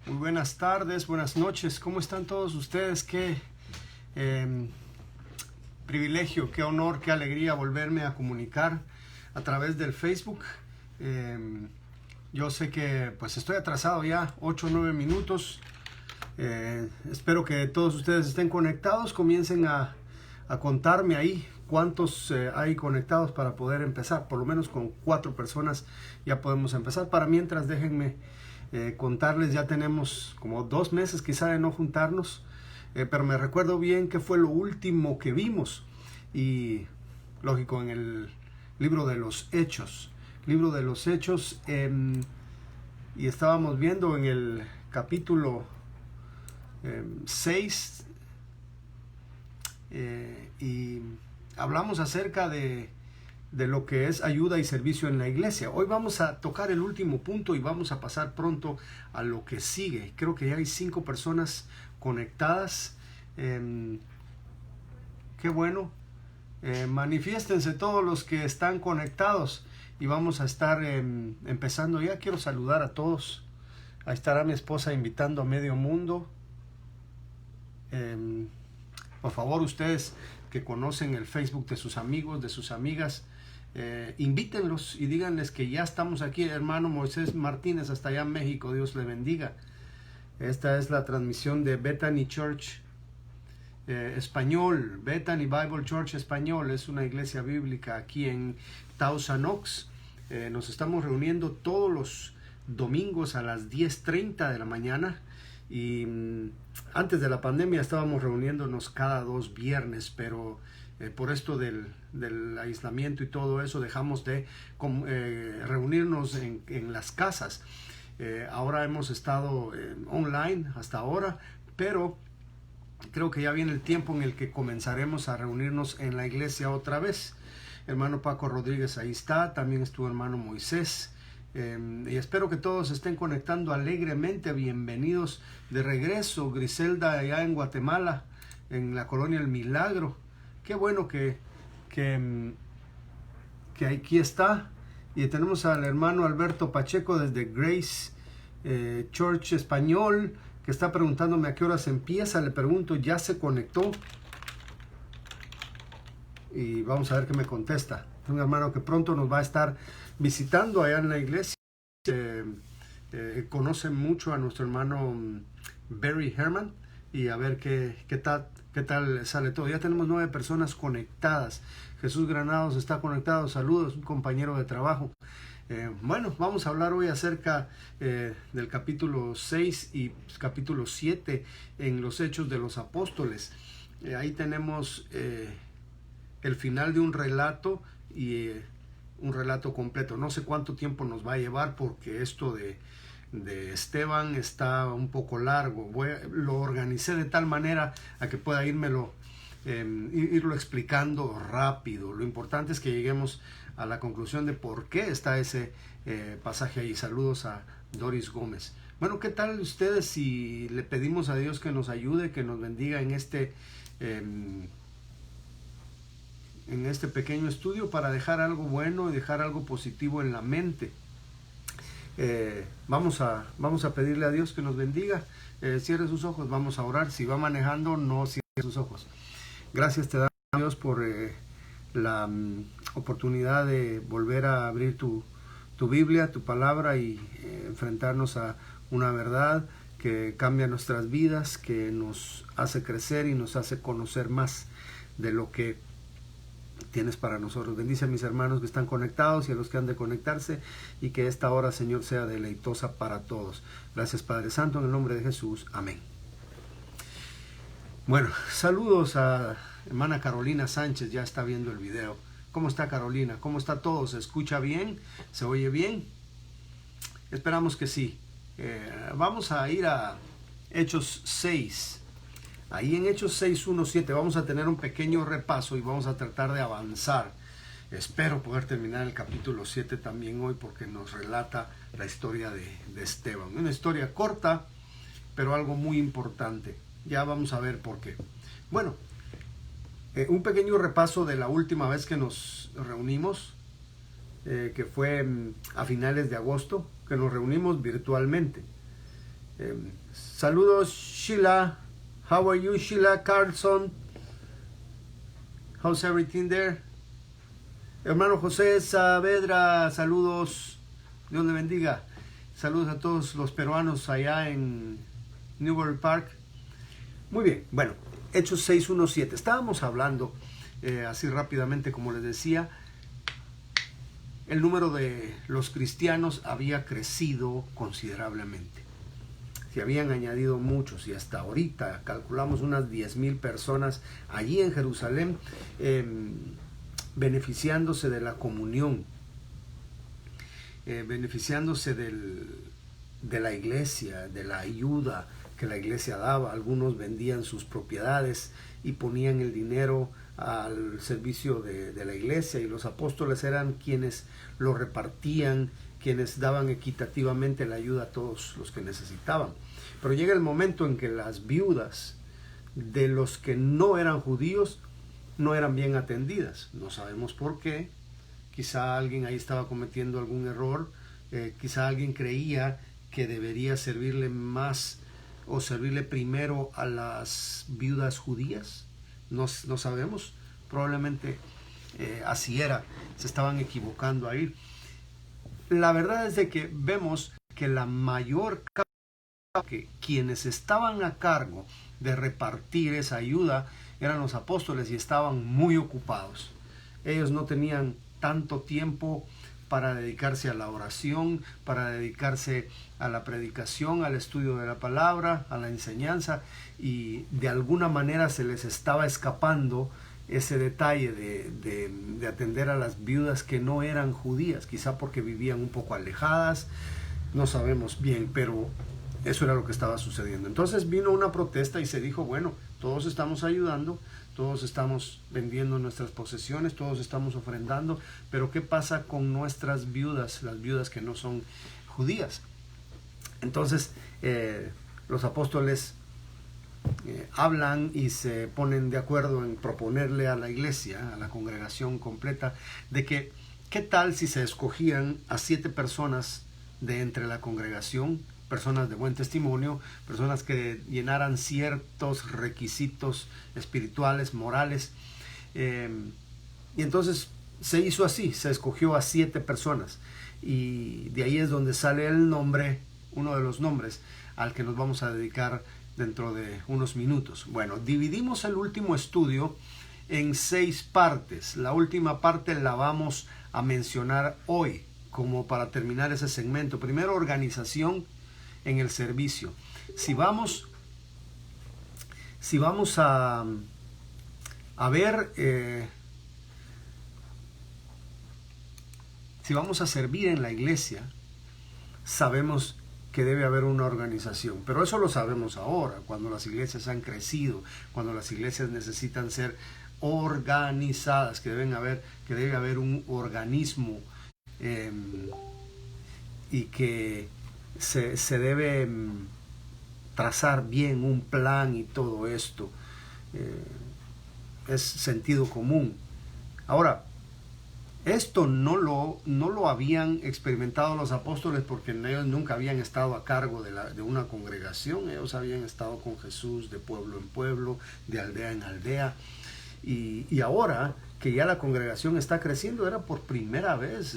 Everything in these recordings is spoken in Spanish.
Muy buenas tardes, buenas noches. ¿Cómo están todos ustedes? Qué privilegio, qué honor, qué alegría volverme a comunicar a través del Facebook. Yo sé que pues estoy atrasado ya 8 o 9 minutos. Espero que todos ustedes estén conectados. Comiencen a contarme ahí cuántos hay conectados para poder empezar. Por lo menos con 4 personas ya podemos empezar. Para mientras, déjenme contarles, ya tenemos como 2 meses quizá de no juntarnos, pero me recuerdo bien que fue lo último que vimos, y lógico, en el libro de los Hechos, y estábamos viendo en el capítulo 6, y hablamos acerca de lo que es ayuda y servicio en la iglesia. Hoy vamos a tocar el último punto y vamos a pasar pronto a lo que sigue. Creo que ya hay 5 personas conectadas. Qué bueno. Manifiéstense todos los que están conectados y vamos a estar empezando ya. Quiero saludar a todos. Ahí estará mi esposa invitando a medio mundo. Por favor, ustedes que conocen el Facebook de sus amigos, de sus amigas, invítenlos y díganles que ya estamos aquí. Hermano Moisés Martínez, hasta allá en México, Dios le bendiga. Esta es la transmisión de Bethany Church Español. Bethany Bible Church Español es una iglesia bíblica aquí en Thousand Oaks. Nos estamos reuniendo todos los domingos a las 10:30 de la mañana. Y antes de la pandemia estábamos reuniéndonos cada 2 viernes, pero por esto del aislamiento y todo eso dejamos de reunirnos en las casas. Ahora hemos estado online hasta ahora, pero creo que ya viene el tiempo en el que comenzaremos a reunirnos en la iglesia otra vez. Hermano Paco Rodríguez ahí está, también estuvo hermano Moisés. Y espero que todos estén conectando alegremente. Bienvenidos de regreso. Griselda allá en Guatemala, en la colonia El Milagro. Qué bueno que aquí está. Y tenemos al hermano Alberto Pacheco desde Grace Church Español, que está preguntándome a qué horas empieza. Le pregunto, ¿ya se conectó? Y vamos a ver qué me contesta. Un hermano que pronto nos va a estar visitando allá en la iglesia. Conoce mucho a nuestro hermano Barry Herman, y a ver qué tal sale todo. Ya tenemos 9 personas conectadas. Jesús Granados está conectado. Saludos, un compañero de trabajo. Bueno, vamos a hablar hoy acerca del capítulo 6 y capítulo 7 en los Hechos de los Apóstoles. Ahí tenemos el final de un relato, y un relato completo. No sé cuánto tiempo nos va a llevar, porque esto de Esteban está un poco largo. Lo organicé de tal manera a que pueda irlo explicando rápido. Lo importante es que lleguemos a la conclusión de por qué está ese pasaje ahí. Saludos a Doris Gómez. Bueno, ¿qué tal ustedes si le pedimos a Dios que nos ayude, que nos bendiga en este pequeño estudio, para dejar algo bueno y dejar algo positivo en la mente? Vamos a pedirle a Dios que nos bendiga. Cierre sus ojos, vamos a orar. Si va manejando, no cierre sus ojos. Gracias te damos, Dios, por la oportunidad de volver a abrir tu Biblia, tu palabra, y enfrentarnos a una verdad que cambia nuestras vidas, que nos hace crecer y nos hace conocer más de lo que tienes para nosotros. Bendice a mis hermanos que están conectados y a los que han de conectarse, y que esta hora, Señor, sea deleitosa para todos. Gracias, Padre Santo, en el nombre de Jesús. Amén. Bueno, saludos a hermana Carolina Sánchez, ya está viendo el video. ¿Cómo está, Carolina? ¿Cómo está todo? ¿Se escucha bien? ¿Se oye bien? Esperamos que sí. Vamos a ir a Hechos 6. Ahí en Hechos 6, 1, 7 vamos a tener un pequeño repaso y vamos a tratar de avanzar. Espero poder terminar el capítulo 7 también hoy, porque nos relata la historia de Esteban. Una historia corta, pero algo muy importante. Ya vamos a ver por qué. Bueno, un pequeño repaso de la última vez que nos reunimos, que fue a finales de agosto, que nos reunimos virtualmente. Saludos, Sheila. How are you, Sheila Carlson? How's everything there? Hermano José Saavedra, saludos. Dios le bendiga. Saludos a todos los peruanos allá en Newbury Park. Muy bien, bueno, Hechos 6:1-7. Estábamos hablando, así rápidamente como les decía, el número de los cristianos había crecido considerablemente. Se habían añadido muchos y hasta ahorita calculamos unas 10,000 personas allí en Jerusalén beneficiándose de la comunión, beneficiándose de la iglesia, de la ayuda que la iglesia daba. Algunos vendían sus propiedades y ponían el dinero al servicio de la iglesia, y los apóstoles eran quienes lo repartían, quienes daban equitativamente la ayuda a todos los que necesitaban. Pero llega el momento en que las viudas de los que no eran judíos no eran bien atendidas. No sabemos por qué. Quizá alguien ahí estaba cometiendo algún error. Quizá alguien creía que debería servirle más o servirle primero a las viudas judías. No sabemos. Probablemente así era. Se estaban equivocando ahí. La verdad es de que vemos que la mayor que quienes estaban a cargo de repartir esa ayuda eran los apóstoles, y estaban muy ocupados. Ellos no tenían tanto tiempo para dedicarse a la oración, para dedicarse a la predicación, al estudio de la palabra, a la enseñanza, y de alguna manera se les estaba escapando ese detalle de atender a las viudas que no eran judías, quizá porque vivían un poco alejadas, no sabemos bien, pero eso era lo que estaba sucediendo. Entonces vino una protesta y se dijo, bueno, todos estamos ayudando, todos estamos vendiendo nuestras posesiones, todos estamos ofrendando, pero ¿qué pasa con nuestras viudas, las viudas que no son judías? Entonces los apóstoles hablan y se ponen de acuerdo en proponerle a la iglesia, a la congregación completa, de que ¿qué tal si se escogían a 7 personas de entre la congregación, personas de buen testimonio, personas que llenaran ciertos requisitos espirituales, morales? Y entonces se hizo así, se escogió a 7 personas, y de ahí es donde sale el nombre, uno de los nombres al que nos vamos a dedicar dentro de unos minutos. Bueno, dividimos el último estudio en 6 partes. La última parte la vamos a mencionar hoy, como para terminar ese segmento. Primero, organización en el servicio. Si vamos a ver, si vamos a servir en la iglesia, sabemos que debe haber una organización, pero eso lo sabemos ahora, cuando las iglesias han crecido, cuando las iglesias necesitan ser organizadas, que debe haber un organismo y que se debe trazar bien un plan, y todo esto es sentido común. Ahora, esto no lo habían experimentado los apóstoles, porque ellos nunca habían estado a cargo de una congregación. Ellos habían estado con Jesús de pueblo en pueblo, de aldea en aldea. Y ahora que ya la congregación está creciendo, era por primera vez.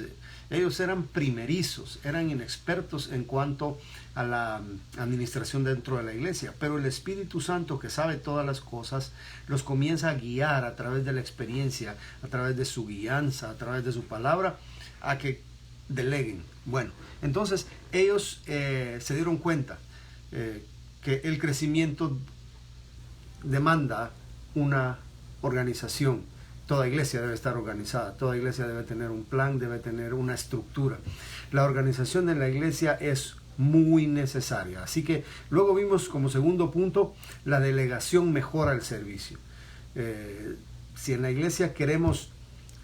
Ellos eran primerizos, eran inexpertos en cuanto a la administración dentro de la iglesia. Pero el Espíritu Santo, que sabe todas las cosas, los comienza a guiar a través de la experiencia, a través de su guianza, a través de su palabra, a que deleguen. Bueno, entonces ellos se dieron cuenta que el crecimiento demanda una organización. Toda iglesia debe estar organizada, toda iglesia debe tener un plan, debe tener una estructura. La organización de la iglesia es muy necesaria. Así que luego vimos como segundo punto, la delegación mejora el servicio. Si en la iglesia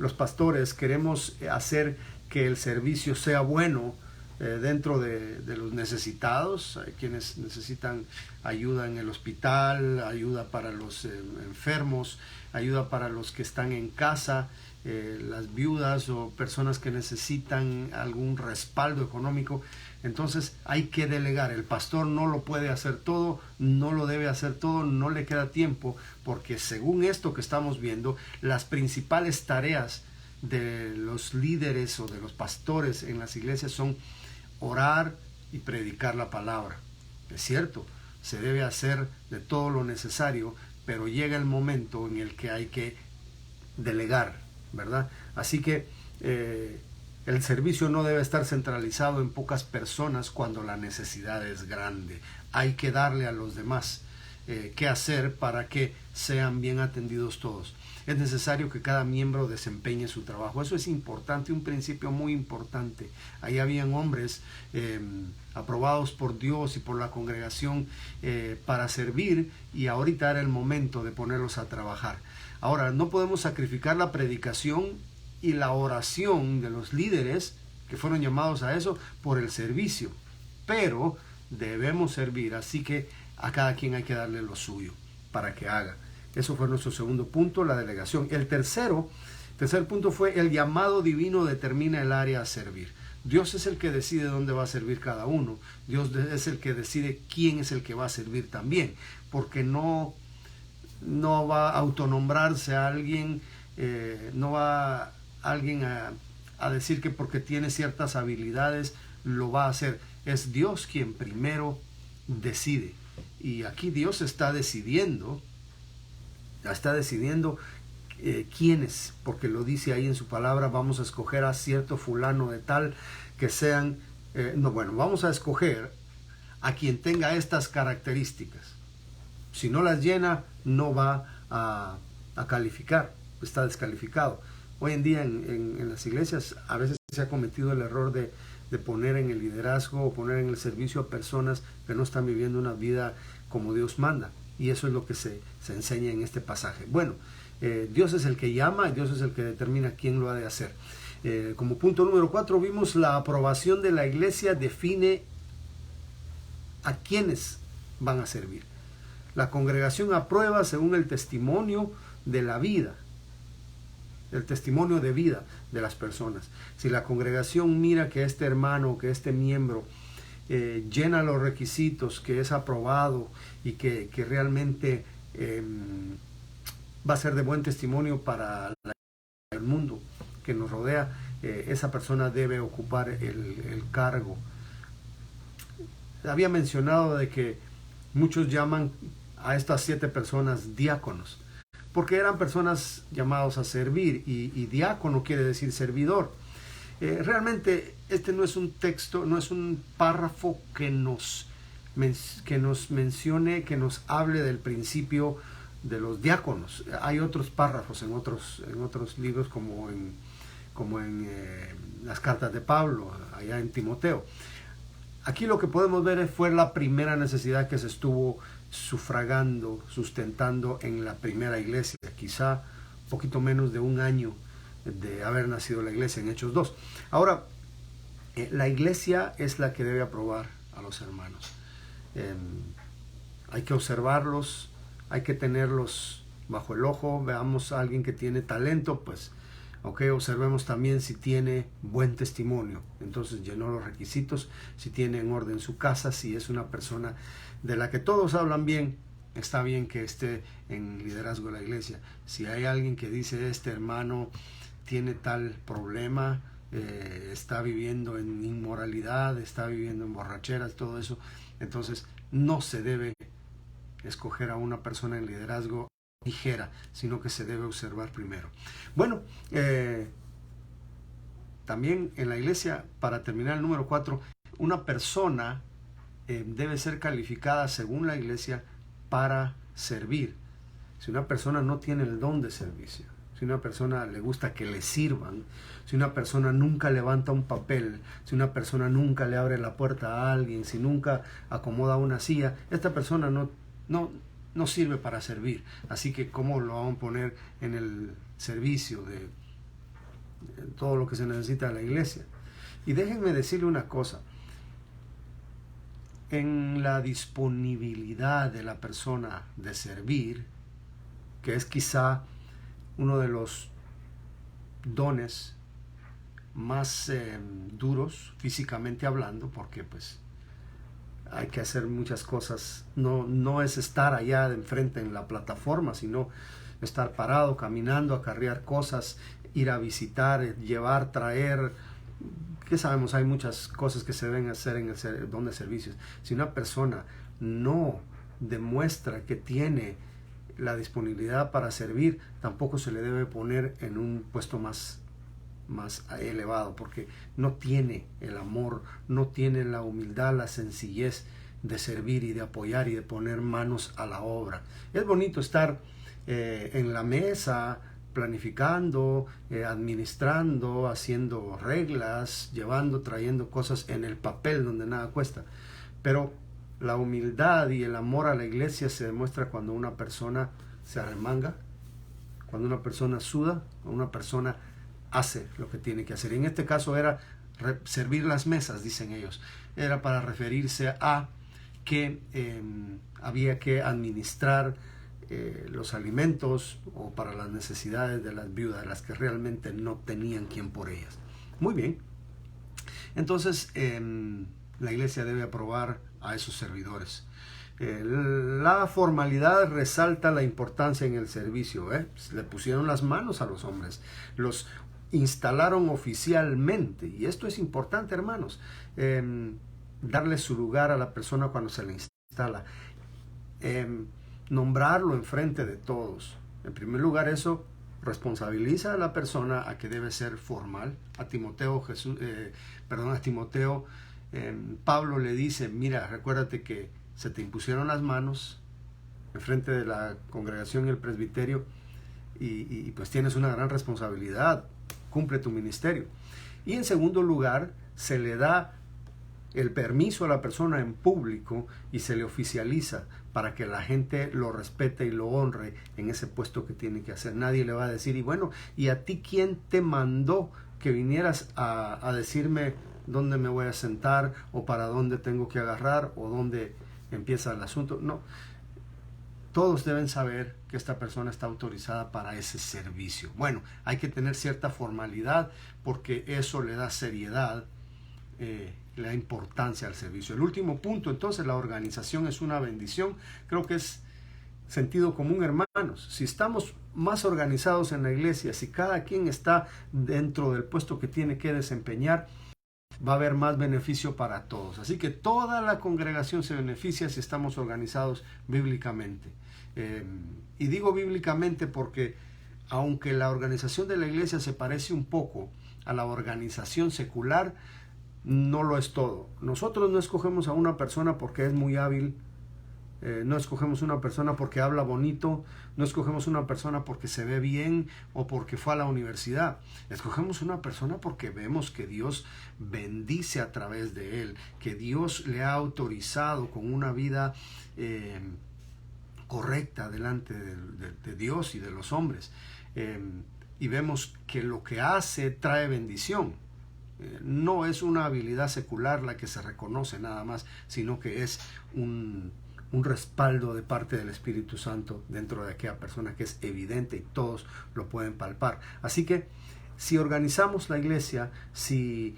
los pastores queremos hacer que el servicio sea bueno dentro de los necesitados, hay quienes necesitan ayuda en el hospital, ayuda para los enfermos, ayuda para los que están en casa, las viudas o personas que necesitan algún respaldo económico. Entonces hay que delegar. El pastor no lo puede hacer todo, no lo debe hacer todo, no le queda tiempo, porque según esto que estamos viendo, las principales tareas de los líderes o de los pastores en las iglesias son orar y predicar la palabra. Es cierto, se debe hacer de todo lo necesario, pero llega el momento en el que hay que delegar, ¿verdad? Así que el servicio no debe estar centralizado en pocas personas cuando la necesidad es grande. Hay que darle a los demás qué hacer para que sean bien atendidos todos. Es necesario que cada miembro desempeñe su trabajo. Eso es importante, un principio muy importante. Ahí habían hombres aprobados por Dios y por la congregación para servir, y ahorita era el momento de ponerlos a trabajar. Ahora, no podemos sacrificar la predicación y la oración de los líderes que fueron llamados a eso por el servicio, pero debemos servir, así que a cada quien hay que darle lo suyo para que haga. Eso fue nuestro segundo punto, la delegación. El tercer punto fue: el llamado divino determina el área a servir. Dios es el que decide dónde va a servir cada uno. Dios es el que decide quién es el que va a servir también, porque no va a autonombrarse a alguien, no va alguien a decir que porque tiene ciertas habilidades lo va a hacer. Es Dios quien primero decide, y aquí Dios está decidiendo quiénes, porque lo dice ahí en su palabra: vamos a escoger a cierto fulano de tal que sean, vamos a escoger a quien tenga estas características. Si no las llena, no va a calificar, está descalificado. Hoy en día en las iglesias a veces se ha cometido el error de poner en el liderazgo o poner en el servicio a personas que no están viviendo una vida como Dios manda, y eso es lo que se enseña en este pasaje. Bueno, Dios es el que llama, Dios es el que determina quién lo ha de hacer. Como punto número 4 vimos: la aprobación de la iglesia define a quiénes van a servir. La congregación aprueba según el testimonio de la vida, el testimonio de vida de las personas. Si la congregación mira que este hermano, que este miembro llena los requisitos, que es aprobado y que realmente va a ser de buen testimonio para el mundo que nos rodea, esa persona debe ocupar el cargo. Había mencionado de que muchos llaman a estas 7 personas diáconos, porque eran personas llamados a servir, y diácono quiere decir servidor. Realmente este no es un texto, no es un párrafo que nos mencione, que nos hable del principio de los diáconos. Hay otros párrafos en otros libros, como en las cartas de Pablo, allá en Timoteo. Aquí lo que podemos ver fue la primera necesidad que se estuvo sufragando, sustentando en la primera iglesia, quizá un poquito menos de un año de haber nacido la iglesia, en Hechos 2. Ahora, la iglesia es la que debe aprobar a los hermanos. Hay que observarlos, hay que tenerlos bajo el ojo. Veamos a alguien que tiene talento, pues observemos también si tiene buen testimonio, entonces llenó los requisitos. Si tiene en orden su casa, si es una persona de la que todos hablan bien, está bien que esté en liderazgo de la iglesia. Si hay alguien que dice: este hermano tiene tal problema, está viviendo en inmoralidad, está viviendo en borracheras, todo eso, entonces no se debe escoger a una persona en liderazgo ligera, sino que se debe observar primero. Bueno, también en la iglesia, para terminar, el número 4, una persona debe ser calificada según la iglesia para servir. Si una persona no tiene el don de servicio, si una persona le gusta que le sirvan, si una persona nunca levanta un papel, si una persona nunca le abre la puerta a alguien, si nunca acomoda una silla, esta persona no sirve para servir. Así que ¿cómo lo vamos a poner en el servicio de todo lo que se necesita de la iglesia? Y déjenme decirle una cosa: en la disponibilidad de la persona de servir, que es quizá uno de los dones más duros físicamente hablando, porque pues hay que hacer muchas cosas. No es estar allá de enfrente en la plataforma, sino estar parado, caminando, acarrear cosas, ir a visitar, llevar, traer. ¿Qué sabemos? Hay muchas cosas que se deben hacer en el don de servicios. Si una persona no demuestra que tiene la disponibilidad para servir, tampoco se le debe poner en un puesto más elevado, porque no tiene el amor, no tiene la humildad, la sencillez de servir y de apoyar y de poner manos a la obra. Es bonito estar en la mesa planificando, administrando, haciendo reglas, llevando, trayendo cosas en el papel donde nada cuesta, pero la humildad y el amor a la iglesia se demuestra cuando una persona se arremanga, cuando una persona suda, cuando una persona hace lo que tiene que hacer. En este caso era servir las mesas, dicen ellos. Era para referirse a que había que administrar los alimentos o para las necesidades de las viudas, las que realmente no tenían quien por ellas. Muy bien. Entonces, la iglesia debe aprobar a esos servidores. La formalidad resalta la importancia en el servicio. Le pusieron las manos a los hombres, los instalaron oficialmente, y esto es importante, hermanos, darle su lugar a la persona cuando se le instala, nombrarlo enfrente de todos. En primer lugar, eso responsabiliza a la persona a que debe ser formal. A Timoteo, Pablo le dice: mira, recuérdate que se te impusieron las manos enfrente de la congregación y el presbiterio, y pues tienes una gran responsabilidad, cumple tu ministerio. Y en segundo lugar, se le da el permiso a la persona en público y se le oficializa para que la gente lo respete y lo honre en ese puesto que tiene que hacer. Nadie le va a decir: y bueno, ¿y a ti quién te mandó que vinieras a decirme dónde me voy a sentar, o para dónde tengo que agarrar, o dónde empieza el asunto? No. Todos deben saber que esta persona está autorizada para ese servicio. Bueno, hay que tener cierta formalidad porque eso le da seriedad, le da importancia al servicio. El último punto, entonces, la organización es una bendición. Creo que es sentido común, hermanos. Si estamos más organizados en la iglesia, si cada quien está dentro del puesto que tiene que desempeñar, va a haber más beneficio para todos. Así que toda la congregación se beneficia si estamos organizados bíblicamente. Y digo bíblicamente porque aunque la organización de la iglesia se parece un poco a la organización secular, no lo es todo. Nosotros no escogemos a una persona porque es muy hábil, no escogemos una persona porque habla bonito, no escogemos una persona porque se ve bien o porque fue a la universidad. Escogemos una persona porque vemos que Dios bendice a través de él, que Dios le ha autorizado con una vida correcta delante de Dios y de los hombres, y vemos que lo que hace trae bendición. No es una habilidad secular la que se reconoce nada más, sino que es un respaldo de parte del Espíritu Santo dentro de aquella persona, que es evidente y todos lo pueden palpar. Así que si organizamos la iglesia, si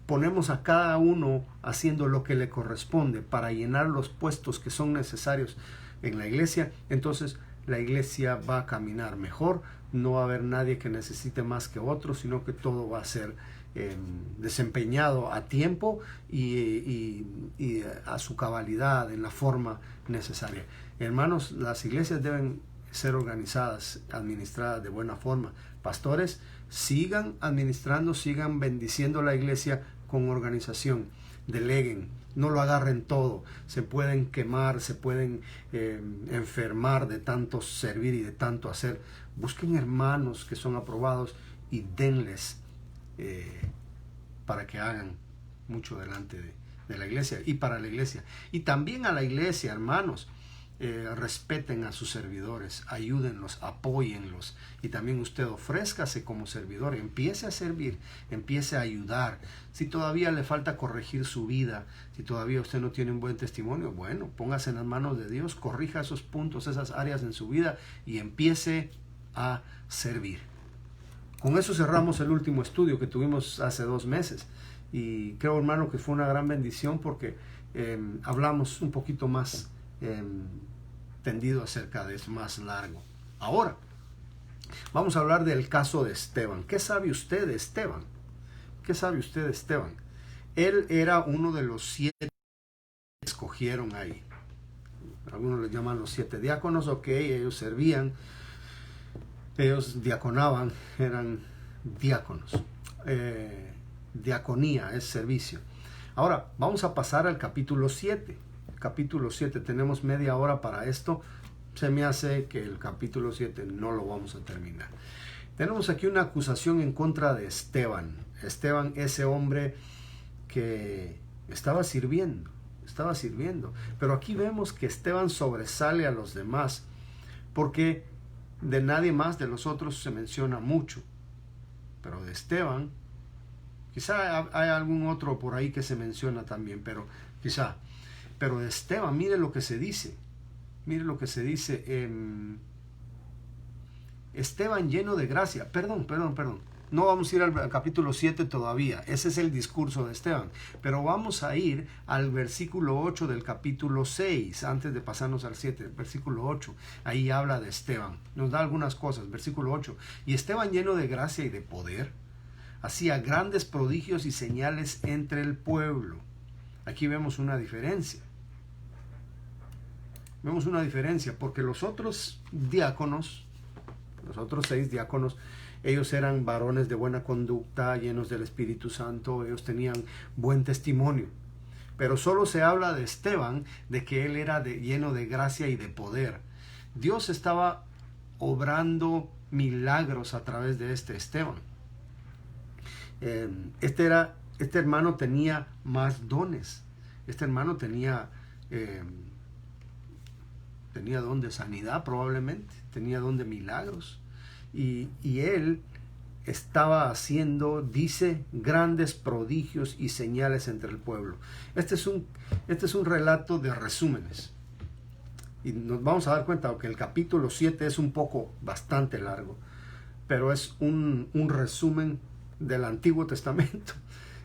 ponemos a cada uno haciendo lo que le corresponde para llenar los puestos que son necesarios en la iglesia, entonces la iglesia va a caminar mejor. No va a haber nadie que necesite más que otro, sino que todo va a ser desempeñado a tiempo y a su cabalidad, en la forma necesaria. Hermanos, las iglesias deben ser organizadas, administradas de buena forma. Pastores, sigan administrando, sigan bendiciendo la iglesia con organización. Deleguen, no lo agarren todo. Se pueden quemar, se pueden enfermar de tanto servir y de tanto hacer. Busquen hermanos que son aprobados y denles para que hagan mucho delante de la iglesia y para la iglesia. Y también a la iglesia, hermanos, respeten a sus servidores, ayúdenlos, apóyenlos, y también usted ofrézcase como servidor, empiece a servir, empiece a ayudar. Si todavía le falta corregir su vida, si todavía usted no tiene un buen testimonio, bueno, póngase en las manos de Dios, corrija esos puntos, esas áreas en su vida y empiece a servir. Con eso cerramos el último estudio que tuvimos hace 2 meses. Y creo, hermano, que fue una gran bendición porque hablamos un poquito más tendido acerca de eso, más largo. Ahora, vamos a hablar del caso de Esteban. ¿Qué sabe usted de Esteban? ¿Qué sabe usted de Esteban? Él era uno de los 7 que escogieron ahí. Algunos le llaman los 7 diáconos. Ok, ellos servían, ellos diaconaban, eran diáconos. Diaconía es servicio. Ahora, vamos a pasar al capítulo 7. Capítulo 7, tenemos media hora para esto. Se me hace que el capítulo 7 no lo vamos a terminar. Tenemos aquí una acusación en contra de Esteban. Esteban, ese hombre que estaba sirviendo. Pero aquí vemos que Esteban sobresale a los demás, porque de nadie más de los otros se menciona mucho. Pero de Esteban, quizá hay algún otro por ahí que se menciona también, pero de Esteban, mire lo que se dice. Mire lo que se dice. Esteban lleno de gracia. Perdón. No vamos a ir al capítulo 7 todavía. Ese es el discurso de Esteban. Pero vamos a ir al versículo 8 del capítulo 6, antes de pasarnos al 7. Versículo 8. Ahí habla de Esteban. Nos da algunas cosas. Versículo 8. Y Esteban lleno de gracia y de poder, hacía grandes prodigios y señales entre el pueblo. Aquí vemos una diferencia. Porque los otros diáconos, los otros 6 diáconos, ellos eran varones de buena conducta, llenos del Espíritu Santo, ellos tenían buen testimonio. Pero solo se habla de Esteban, de que él era lleno de gracia y de poder. Dios estaba obrando milagros a través de este Esteban. Este hermano tenía más dones. Este hermano tenía don de sanidad, probablemente, tenía don de milagros, y él estaba haciendo, dice, grandes prodigios y señales entre el pueblo. Este es un relato de resúmenes, y nos vamos a dar cuenta que el capítulo 7 es bastante largo, pero es un resumen del Antiguo Testamento.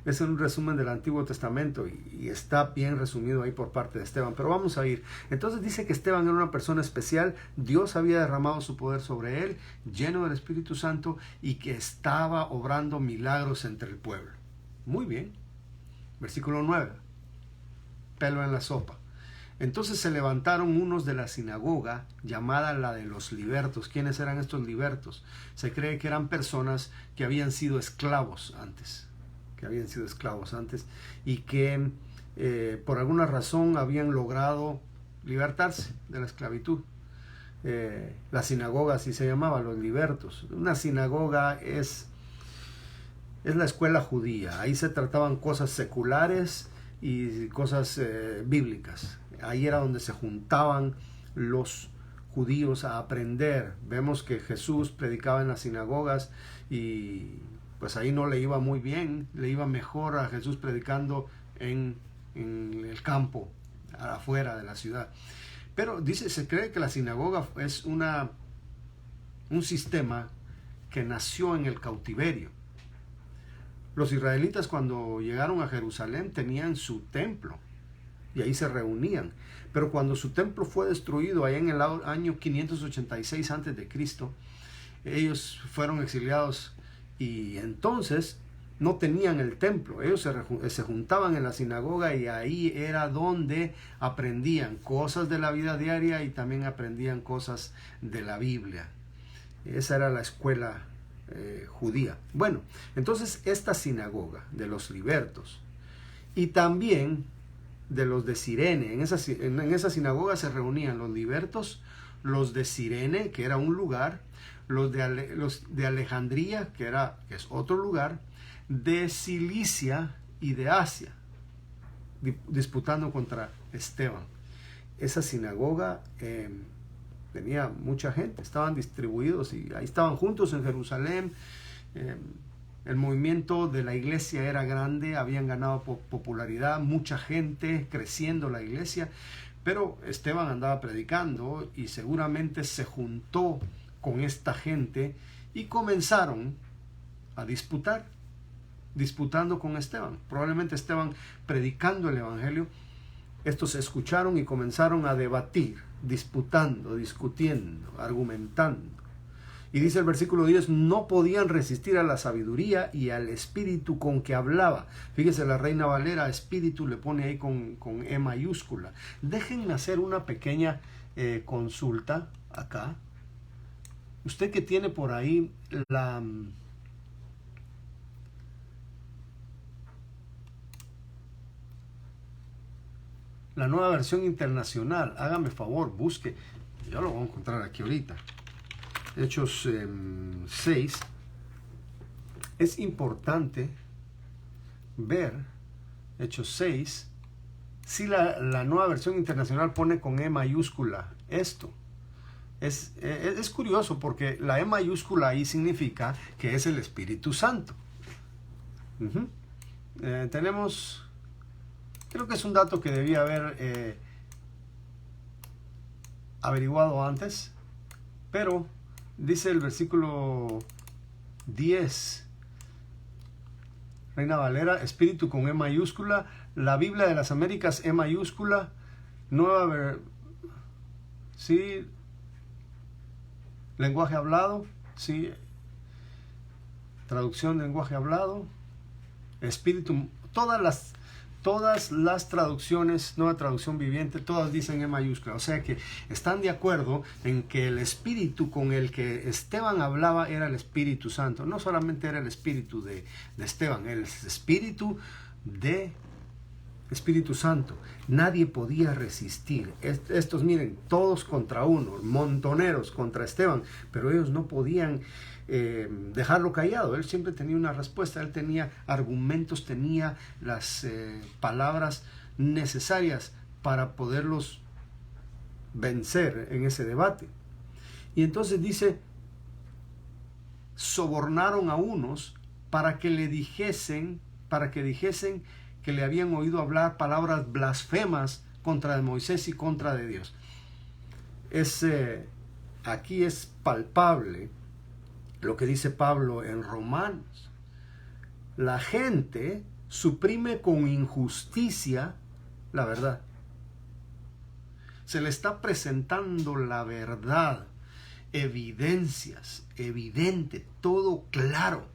Es un resumen del Antiguo Testamento y está bien resumido ahí por parte de Esteban. Pero vamos a ir. Entonces dice que Esteban era una persona especial. Dios había derramado su poder sobre él, lleno del Espíritu Santo, y que estaba obrando milagros entre el pueblo. Muy bien. Versículo 9. Pelo en la sopa. Entonces se levantaron unos de la sinagoga, llamada la de los libertos. ¿Quiénes eran estos libertos? Se cree que eran personas que habían sido esclavos antes. Y que por alguna razón habían logrado libertarse de la esclavitud. La sinagoga así se llamaba, los libertos. Una sinagoga es la escuela judía. Ahí se trataban cosas seculares y cosas bíblicas. Ahí era donde se juntaban los judíos a aprender. Vemos que Jesús predicaba en las sinagogas y pues ahí no le iba muy bien, le iba mejor a Jesús predicando en el campo, afuera de la ciudad. Pero se cree que la sinagoga es un sistema que nació en el cautiverio. Los israelitas, cuando llegaron a Jerusalén, tenían su templo y ahí se reunían. Pero cuando su templo fue destruido allá en el año 586 a.C., ellos fueron exiliados. Y entonces no tenían el templo. Ellos se juntaban en la sinagoga y ahí era donde aprendían cosas de la vida diaria y también aprendían cosas de la Biblia. Esa era la escuela judía. Bueno, entonces esta sinagoga de los libertos y también de los de Cirene, en esa sinagoga se reunían los libertos, los de Cirene, que era un lugar, los de Alejandría, que es otro lugar, de Cilicia y de Asia, disputando contra Esteban. Esa sinagoga tenía mucha gente, estaban distribuidos y ahí estaban juntos en Jerusalén. El movimiento de la iglesia era grande, habían ganado popularidad, mucha gente, creciendo la iglesia, pero Esteban andaba predicando y seguramente se juntó con esta gente y comenzaron a disputar, disputando con Esteban. Probablemente Esteban predicando el evangelio. Estos escucharon y comenzaron a debatir, disputando, discutiendo, argumentando. Y dice el versículo 10, no podían resistir a la sabiduría y al espíritu con que hablaba. Fíjese, la Reina Valera, espíritu, le pone ahí con E mayúscula. Déjenme hacer una pequeña consulta acá. Usted que tiene por ahí la nueva versión internacional, hágame favor, busque. Yo lo voy a encontrar aquí ahorita. Hechos 6. Es importante ver Hechos 6 si la nueva versión internacional pone con E mayúscula esto. Es curioso porque la E mayúscula ahí significa que es el Espíritu Santo. Tenemos, creo que es un dato que debía haber averiguado antes, pero dice el versículo 10, Reina Valera, espíritu con E mayúscula, la Biblia de las Américas E mayúscula, sí, lenguaje hablado, sí, traducción de lenguaje hablado, espíritu, todas las traducciones, nueva traducción viviente, todas dicen E mayúscula. O sea que están de acuerdo en que el espíritu con el que Esteban hablaba era el Espíritu Santo. No solamente era el espíritu de Esteban, el espíritu de Espíritu Santo. Nadie podía resistir. Estos, miren, todos contra uno, montoneros contra Esteban, pero ellos no podían dejarlo callado. Él siempre tenía una respuesta, él tenía argumentos, tenía las palabras necesarias para poderlos vencer en ese debate. Y entonces dice, sobornaron a unos para que dijesen que le habían oído hablar palabras blasfemas contra de Moisés y contra de Dios. Aquí es palpable lo que dice Pablo en Romanos. La gente suprime con injusticia la verdad. Se le está presentando la verdad, evidencias, evidente, todo claro.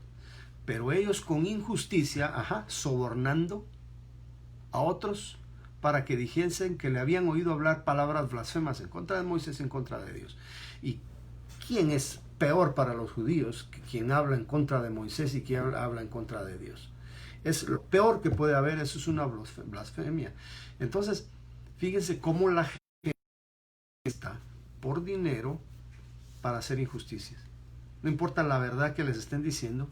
Pero ellos con injusticia, sobornando a otros para que dijesen que le habían oído hablar palabras blasfemas en contra de Moisés y en contra de Dios. ¿Y quién es peor para los judíos que quien habla en contra de Moisés y quien habla en contra de Dios? Es lo peor que puede haber, eso es una blasfemia. Entonces, fíjense cómo la gente está por dinero para hacer injusticias. No importa la verdad que les estén diciendo,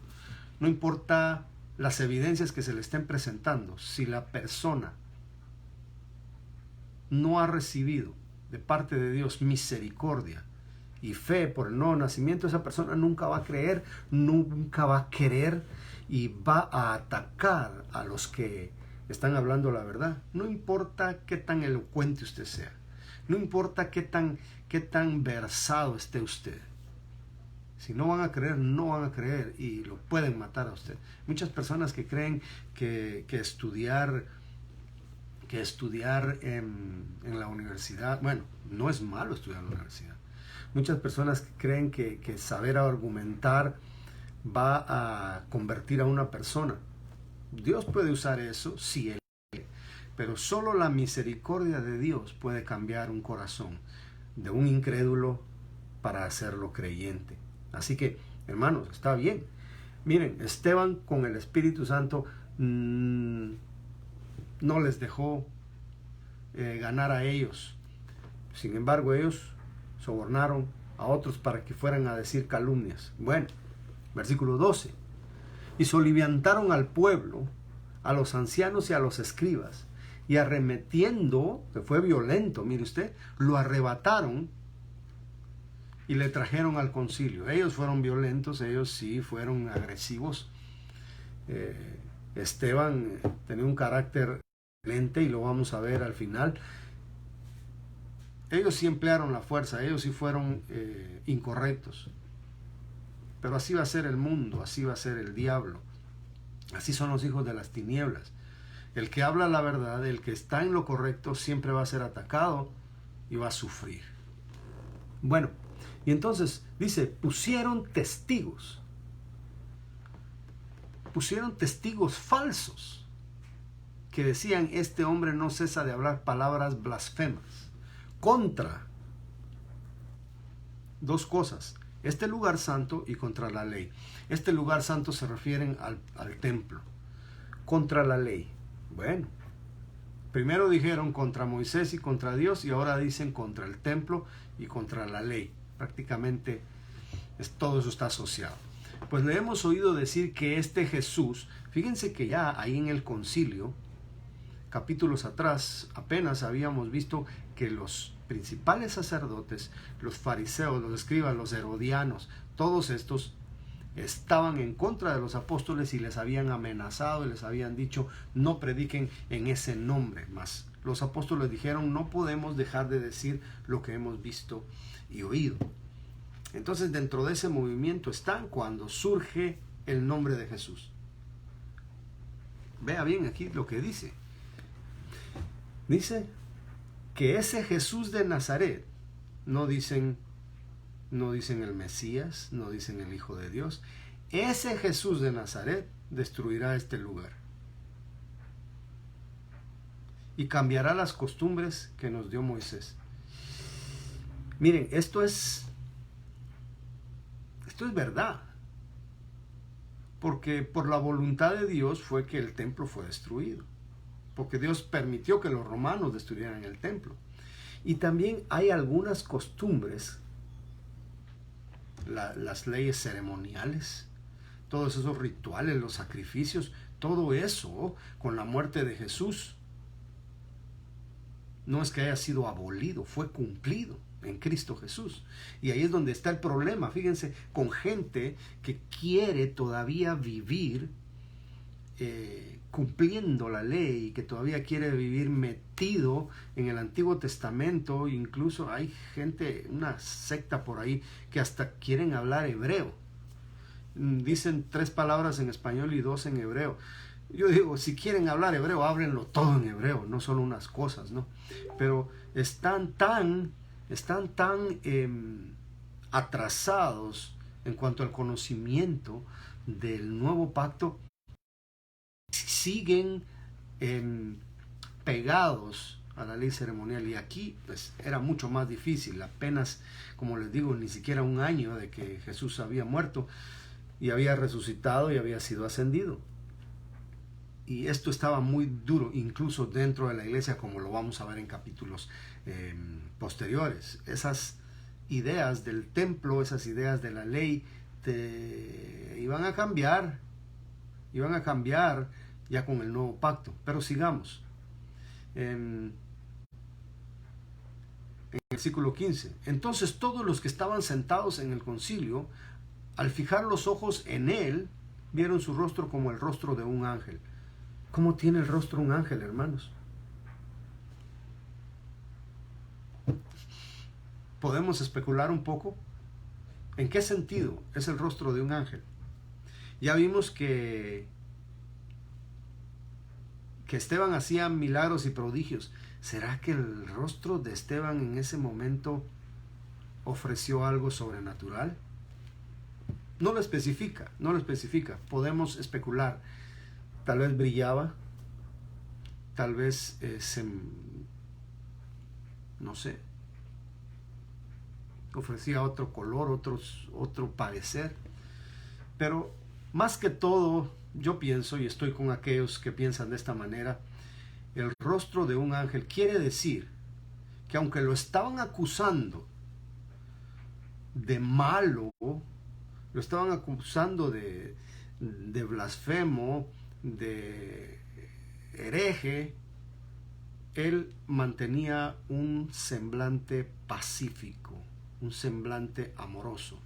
no importa las evidencias que se le estén presentando, si la persona no ha recibido de parte de Dios misericordia y fe por el nuevo nacimiento, esa persona nunca va a creer, nunca va a querer y va a atacar a los que están hablando la verdad. No importa qué tan elocuente usted sea, no importa qué tan versado esté usted. Si no van a creer, no van a creer y lo pueden matar a usted. Muchas personas que creen que estudiar en la universidad, bueno, no es malo estudiar en la universidad. Muchas personas creen que saber argumentar va a convertir a una persona. Dios puede usar eso si Él quiere, pero solo la misericordia de Dios puede cambiar un corazón de un incrédulo para hacerlo creyente. Así que, hermanos, está bien. Miren, Esteban con el Espíritu Santo no les dejó ganar a ellos. Sin embargo, ellos sobornaron a otros para que fueran a decir calumnias. Bueno, versículo 12. Y soliviantaron al pueblo, a los ancianos y a los escribas, y arremetiendo, que fue violento, mire usted, lo arrebataron y le trajeron al concilio. Ellos fueron violentos, ellos sí fueron agresivos. Esteban tenía un carácter violento y lo vamos a ver al final. Ellos sí emplearon la fuerza, ellos sí fueron incorrectos. Pero así va a ser el mundo, así va a ser el diablo. Así son los hijos de las tinieblas. El que habla la verdad, el que está en lo correcto, siempre va a ser atacado y va a sufrir. Bueno, y entonces dice, pusieron testigos falsos que decían, este hombre no cesa de hablar palabras blasfemas contra dos cosas, este lugar santo y contra la ley. Este lugar santo se refieren al templo, contra la ley. Bueno, primero dijeron contra Moisés y contra Dios, y ahora dicen contra el templo y contra la ley. Prácticamente todo eso está asociado. Pues le hemos oído decir que este Jesús, fíjense que ya ahí en el concilio, capítulos atrás, apenas habíamos visto que los principales sacerdotes, los fariseos, los escribas, los herodianos, todos estos estaban en contra de los apóstoles y les habían amenazado y les habían dicho, no prediquen en ese nombre. Mas los apóstoles dijeron, no podemos dejar de decir lo que hemos visto y oído. Entonces dentro de ese movimiento están cuando surge el nombre de Jesús. Vea bien aquí lo que dice. Dice que ese Jesús de Nazaret, no dicen el Mesías, no dicen el Hijo de Dios, ese Jesús de Nazaret destruirá este lugar y cambiará las costumbres que nos dio Moisés. Miren, esto es verdad, porque por la voluntad de Dios fue que el templo fue destruido, porque Dios permitió que los romanos destruyeran el templo. Y también hay algunas costumbres, las leyes ceremoniales, todos esos rituales, los sacrificios, todo eso con la muerte de Jesús no es que haya sido abolido, fue cumplido en Cristo Jesús. Y ahí es donde está el problema, fíjense, con gente que quiere todavía vivir cumpliendo la ley, que todavía quiere vivir metido en el Antiguo Testamento. Incluso hay gente, una secta por ahí, que hasta quieren hablar hebreo. Dicen 3 palabras en español y 2 en hebreo. Yo digo, si quieren hablar hebreo, háblenlo todo en hebreo, no solo unas cosas, ¿no? Pero están tan atrasados en cuanto al conocimiento del nuevo pacto, siguen pegados a la ley ceremonial. Y aquí pues era mucho más difícil, apenas, como les digo, ni siquiera un año de que Jesús había muerto y había resucitado y había sido ascendido. Y esto estaba muy duro, incluso dentro de la iglesia, como lo vamos a ver en capítulos posteriores. Esas ideas del templo, esas ideas de la ley, iban a cambiar ya con el nuevo pacto. Pero sigamos. En el versículo 15. Entonces todos los que estaban sentados en el concilio, al fijar los ojos en él, vieron su rostro como el rostro de un ángel. ¿Cómo tiene el rostro un ángel, hermanos? ¿Podemos especular un poco? ¿En qué sentido es el rostro de un ángel? Ya vimos que Esteban hacía milagros y prodigios. ¿Será que el rostro de Esteban en ese momento ofreció algo sobrenatural? No lo especifica. Podemos especular. Tal vez brillaba, tal vez no sé, ofrecía otro color, otro parecer. Pero más que todo, yo pienso, y estoy con aquellos que piensan de esta manera, el rostro de un ángel quiere decir que aunque lo estaban acusando de malo, lo estaban acusando de blasfemo, de hereje, él mantenía un semblante pacífico, un semblante amoroso.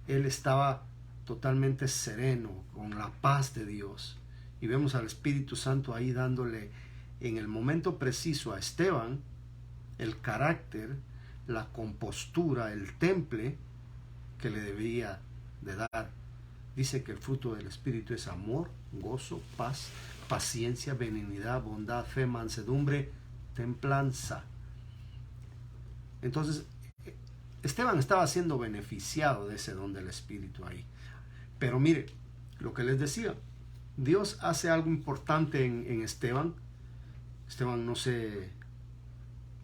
Él estaba totalmente sereno, con la paz de Dios. Y vemos al Espíritu Santo ahí dándole en el momento preciso a Esteban el carácter, la compostura, el temple que le debía de dar. Dice que el fruto del Espíritu es amor, gozo, paz, paciencia, benignidad, bondad, fe, mansedumbre, templanza. Entonces, Esteban estaba siendo beneficiado de ese don del Espíritu ahí. Pero mire, lo que les decía, Dios hace algo importante en Esteban. Esteban no se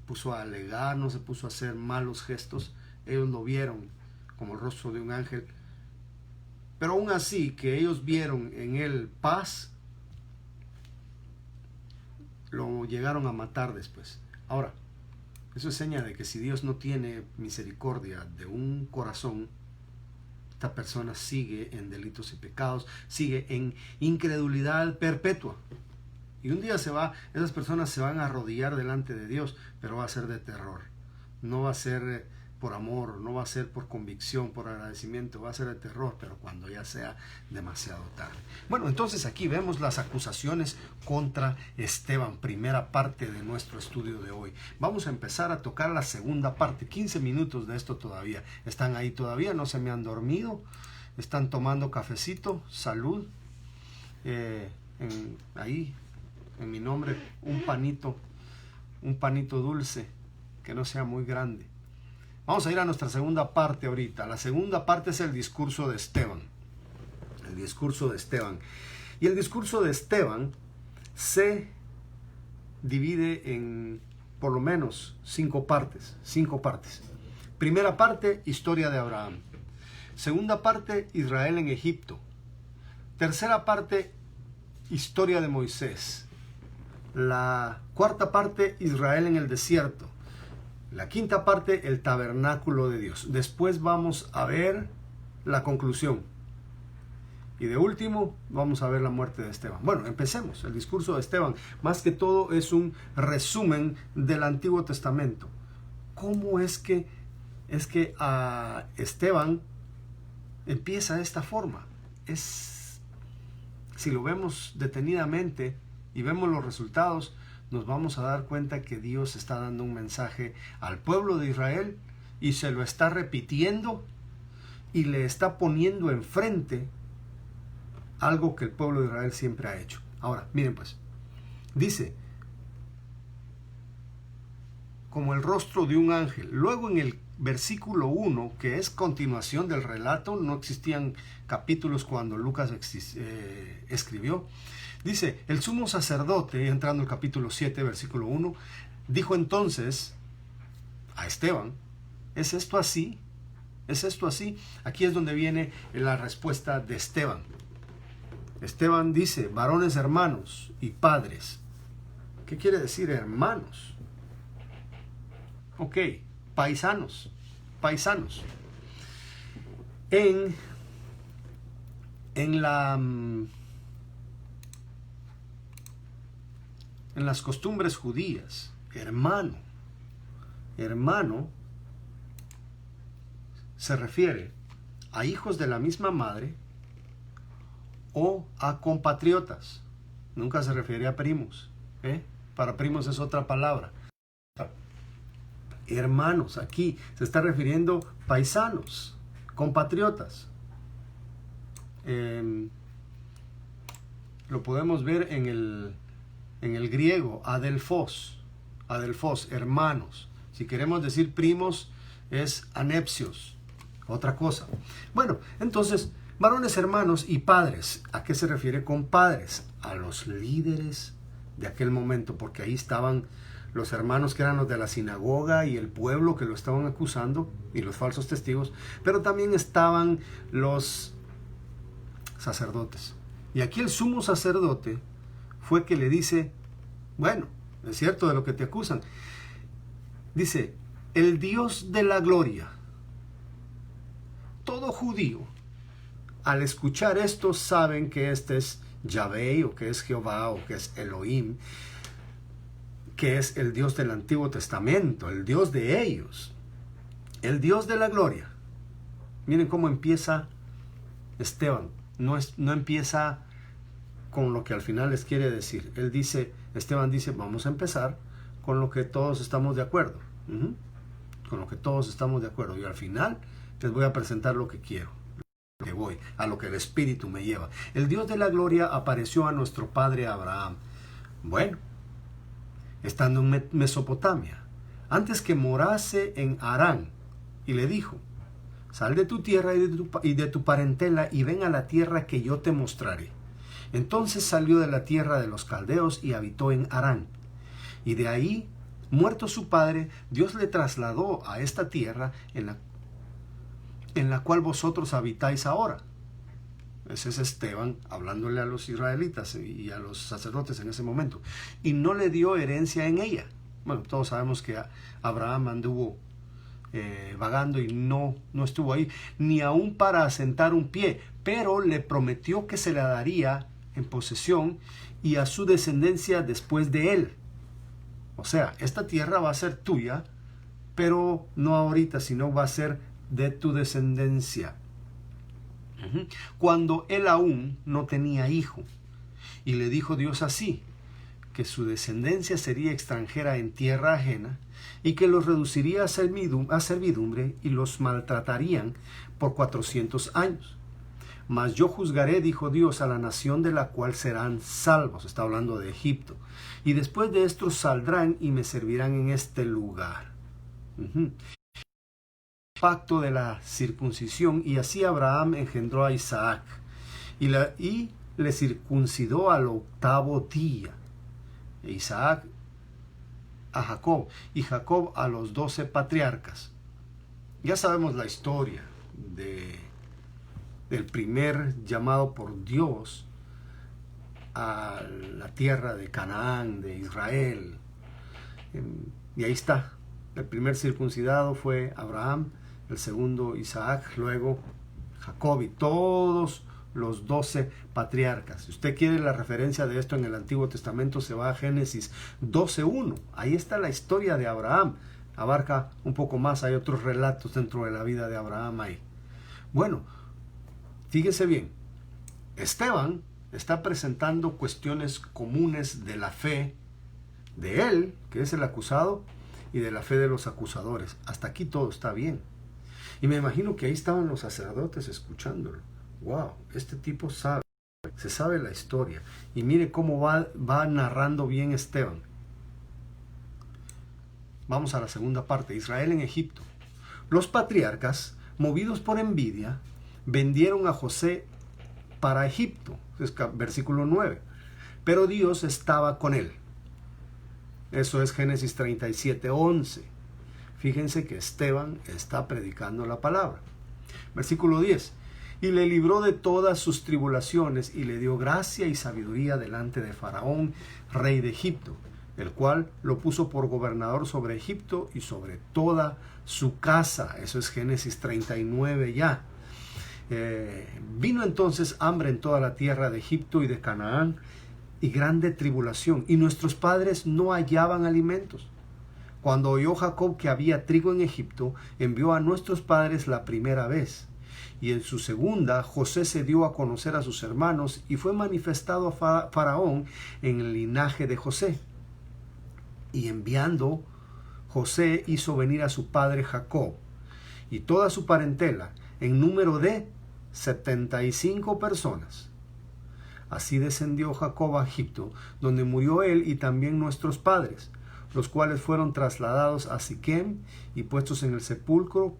puso a alegar, no se puso a hacer malos gestos. Ellos lo vieron como el rostro de un ángel. Pero aún así, que ellos vieron en él paz, lo llegaron a matar después. Ahora, eso es señal de que si Dios no tiene misericordia de un corazón, esta persona sigue en delitos y pecados, sigue en incredulidad perpetua. Y un día esas personas se van a arrodillar delante de Dios, pero va a ser de terror. No va a ser por amor, no va a ser por convicción, por agradecimiento, va a ser de terror, pero cuando ya sea demasiado tarde. Bueno, entonces aquí vemos las acusaciones contra Esteban, primera parte de nuestro estudio de hoy. Vamos a empezar a tocar la segunda parte, 15 minutos de esto todavía. ¿Están ahí todavía? ¿No se me han dormido? ¿Están tomando cafecito? Salud. Ahí, en mi nombre, un panito dulce, que no sea muy grande. Vamos a ir a nuestra segunda parte ahorita. La segunda parte es el discurso de Esteban. El discurso de Esteban. Y el discurso de Esteban se divide en por lo menos 5 partes. 5 partes. Primera parte, historia de Abraham. Segunda parte, Israel en Egipto. Tercera parte, historia de Moisés. La cuarta parte, Israel en el desierto. La quinta parte, el tabernáculo de Dios. Después vamos a ver la conclusión. Y de último, vamos a ver la muerte de Esteban. Bueno, empecemos. El discurso de Esteban, más que todo, es un resumen del Antiguo Testamento. ¿Cómo es que a Esteban empieza de esta forma? Si lo vemos detenidamente y vemos los resultados, nos vamos a dar cuenta que Dios está dando un mensaje al pueblo de Israel y se lo está repitiendo y le está poniendo enfrente algo que el pueblo de Israel siempre ha hecho. Ahora, miren pues, dice, como el rostro de un ángel. Luego en el versículo 1, que es continuación del relato, no existían capítulos cuando Lucas escribió. Dice, el sumo sacerdote, entrando al capítulo 7, versículo 1, dijo entonces a Esteban, ¿es esto así? ¿Es esto así? Aquí es donde viene la respuesta de Esteban. Esteban dice, varones hermanos y padres. ¿Qué quiere decir hermanos? Ok, paisanos. En las costumbres judías, hermano se refiere a hijos de la misma madre o a compatriotas. Nunca se refiere a primos. Para primos es otra palabra. Hermanos, aquí se está refiriendo paisanos, compatriotas. Lo podemos ver en el griego, adelphos, hermanos. Si queremos decir primos, es anepsios, otra cosa. Bueno, entonces, varones hermanos y padres. ¿A qué se refiere con padres? A los líderes de aquel momento, porque ahí estaban los hermanos que eran los de la sinagoga y el pueblo que lo estaban acusando y los falsos testigos, pero también estaban los sacerdotes. Y aquí el sumo sacerdote fue que le dice, bueno, es cierto de lo que te acusan. Dice, el Dios de la gloria. Todo judío, al escuchar esto, saben que este es Yahvé, o que es Jehová, o que es Elohim, que es el Dios del Antiguo Testamento, el Dios de ellos, el Dios de la gloria. Miren cómo empieza Esteban. No empieza con lo que al final les quiere decir. Esteban dice, vamos a empezar con lo que todos estamos de acuerdo. Con lo que todos estamos de acuerdo. Y al final les voy a presentar lo que quiero. que voy, a lo que el Espíritu me lleva. El Dios de la gloria apareció a nuestro padre Abraham. Bueno, estando en Mesopotamia, antes que morase en Harán, y le dijo: sal de tu tierra y de tu parentela y ven a la tierra que yo te mostraré. Entonces salió de la tierra de los caldeos y habitó en Harán. Y de ahí, muerto su padre, Dios le trasladó a esta tierra en la cual vosotros habitáis ahora. Ese es Esteban hablándole a los israelitas y a los sacerdotes en ese momento. Y no le dio herencia en ella. Bueno, todos sabemos que Abraham anduvo vagando y no estuvo ahí, ni aún para asentar un pie, pero le prometió que se la daría en posesión y a su descendencia después de él. O sea, esta tierra va a ser tuya, pero no ahorita, sino va a ser de tu descendencia. Cuando él aún no tenía hijo, y le dijo Dios así, que su descendencia sería extranjera en tierra ajena, y que los reduciría a servidumbre y los maltratarían por 400 años. Mas yo juzgaré, dijo Dios, a la nación de la cual serán salvos. Está hablando de Egipto. Y después de esto saldrán y me servirán en este lugar. Pacto de la circuncisión, y así Abraham engendró a Isaac y le circuncidó al 8º día, e Isaac a Jacob y Jacob a los 12 patriarcas. Ya sabemos la historia del primer llamado por Dios a la tierra de Canaán, de Israel, y ahí está. El primer circuncidado fue Abraham, el segundo Isaac, luego Jacob y todos los 12 patriarcas. Si usted quiere la referencia de esto en el Antiguo Testamento, se va a Génesis 12:1. Ahí está la historia de Abraham. Abarca un poco más, hay otros relatos dentro de la vida de Abraham ahí. Bueno, fíjese bien, Esteban está presentando cuestiones comunes de la fe de él, que es el acusado, y de la fe de los acusadores. Hasta aquí todo está bien. Y me imagino que ahí estaban los sacerdotes escuchándolo. Wow, este tipo sabe, se sabe la historia. Y mire cómo va narrando bien Esteban. Vamos a la segunda parte. Israel en Egipto. Los patriarcas, movidos por envidia, vendieron a José para Egipto. Es versículo 9. Pero Dios estaba con él. Eso es Génesis 37:11. Fíjense que Esteban está predicando la palabra. Versículo 10. Y le libró de todas sus tribulaciones y le dio gracia y sabiduría delante de Faraón, rey de Egipto, el cual lo puso por gobernador sobre Egipto y sobre toda su casa. Eso es Génesis 39 ya. Vino entonces hambre en toda la tierra de Egipto y de Canaán, y grande tribulación, y nuestros padres no hallaban alimentos. Cuando oyó Jacob que había trigo en Egipto, envió a nuestros padres la primera vez. Y en su segunda, José se dio a conocer a sus hermanos, y fue manifestado a Faraón en el linaje de José. Y enviando, José hizo venir a su padre Jacob, y toda su parentela, en número de 75 personas. Así descendió Jacob a Egipto, donde murió él y también nuestros padres, los cuales fueron trasladados a Siquem y puestos en el sepulcro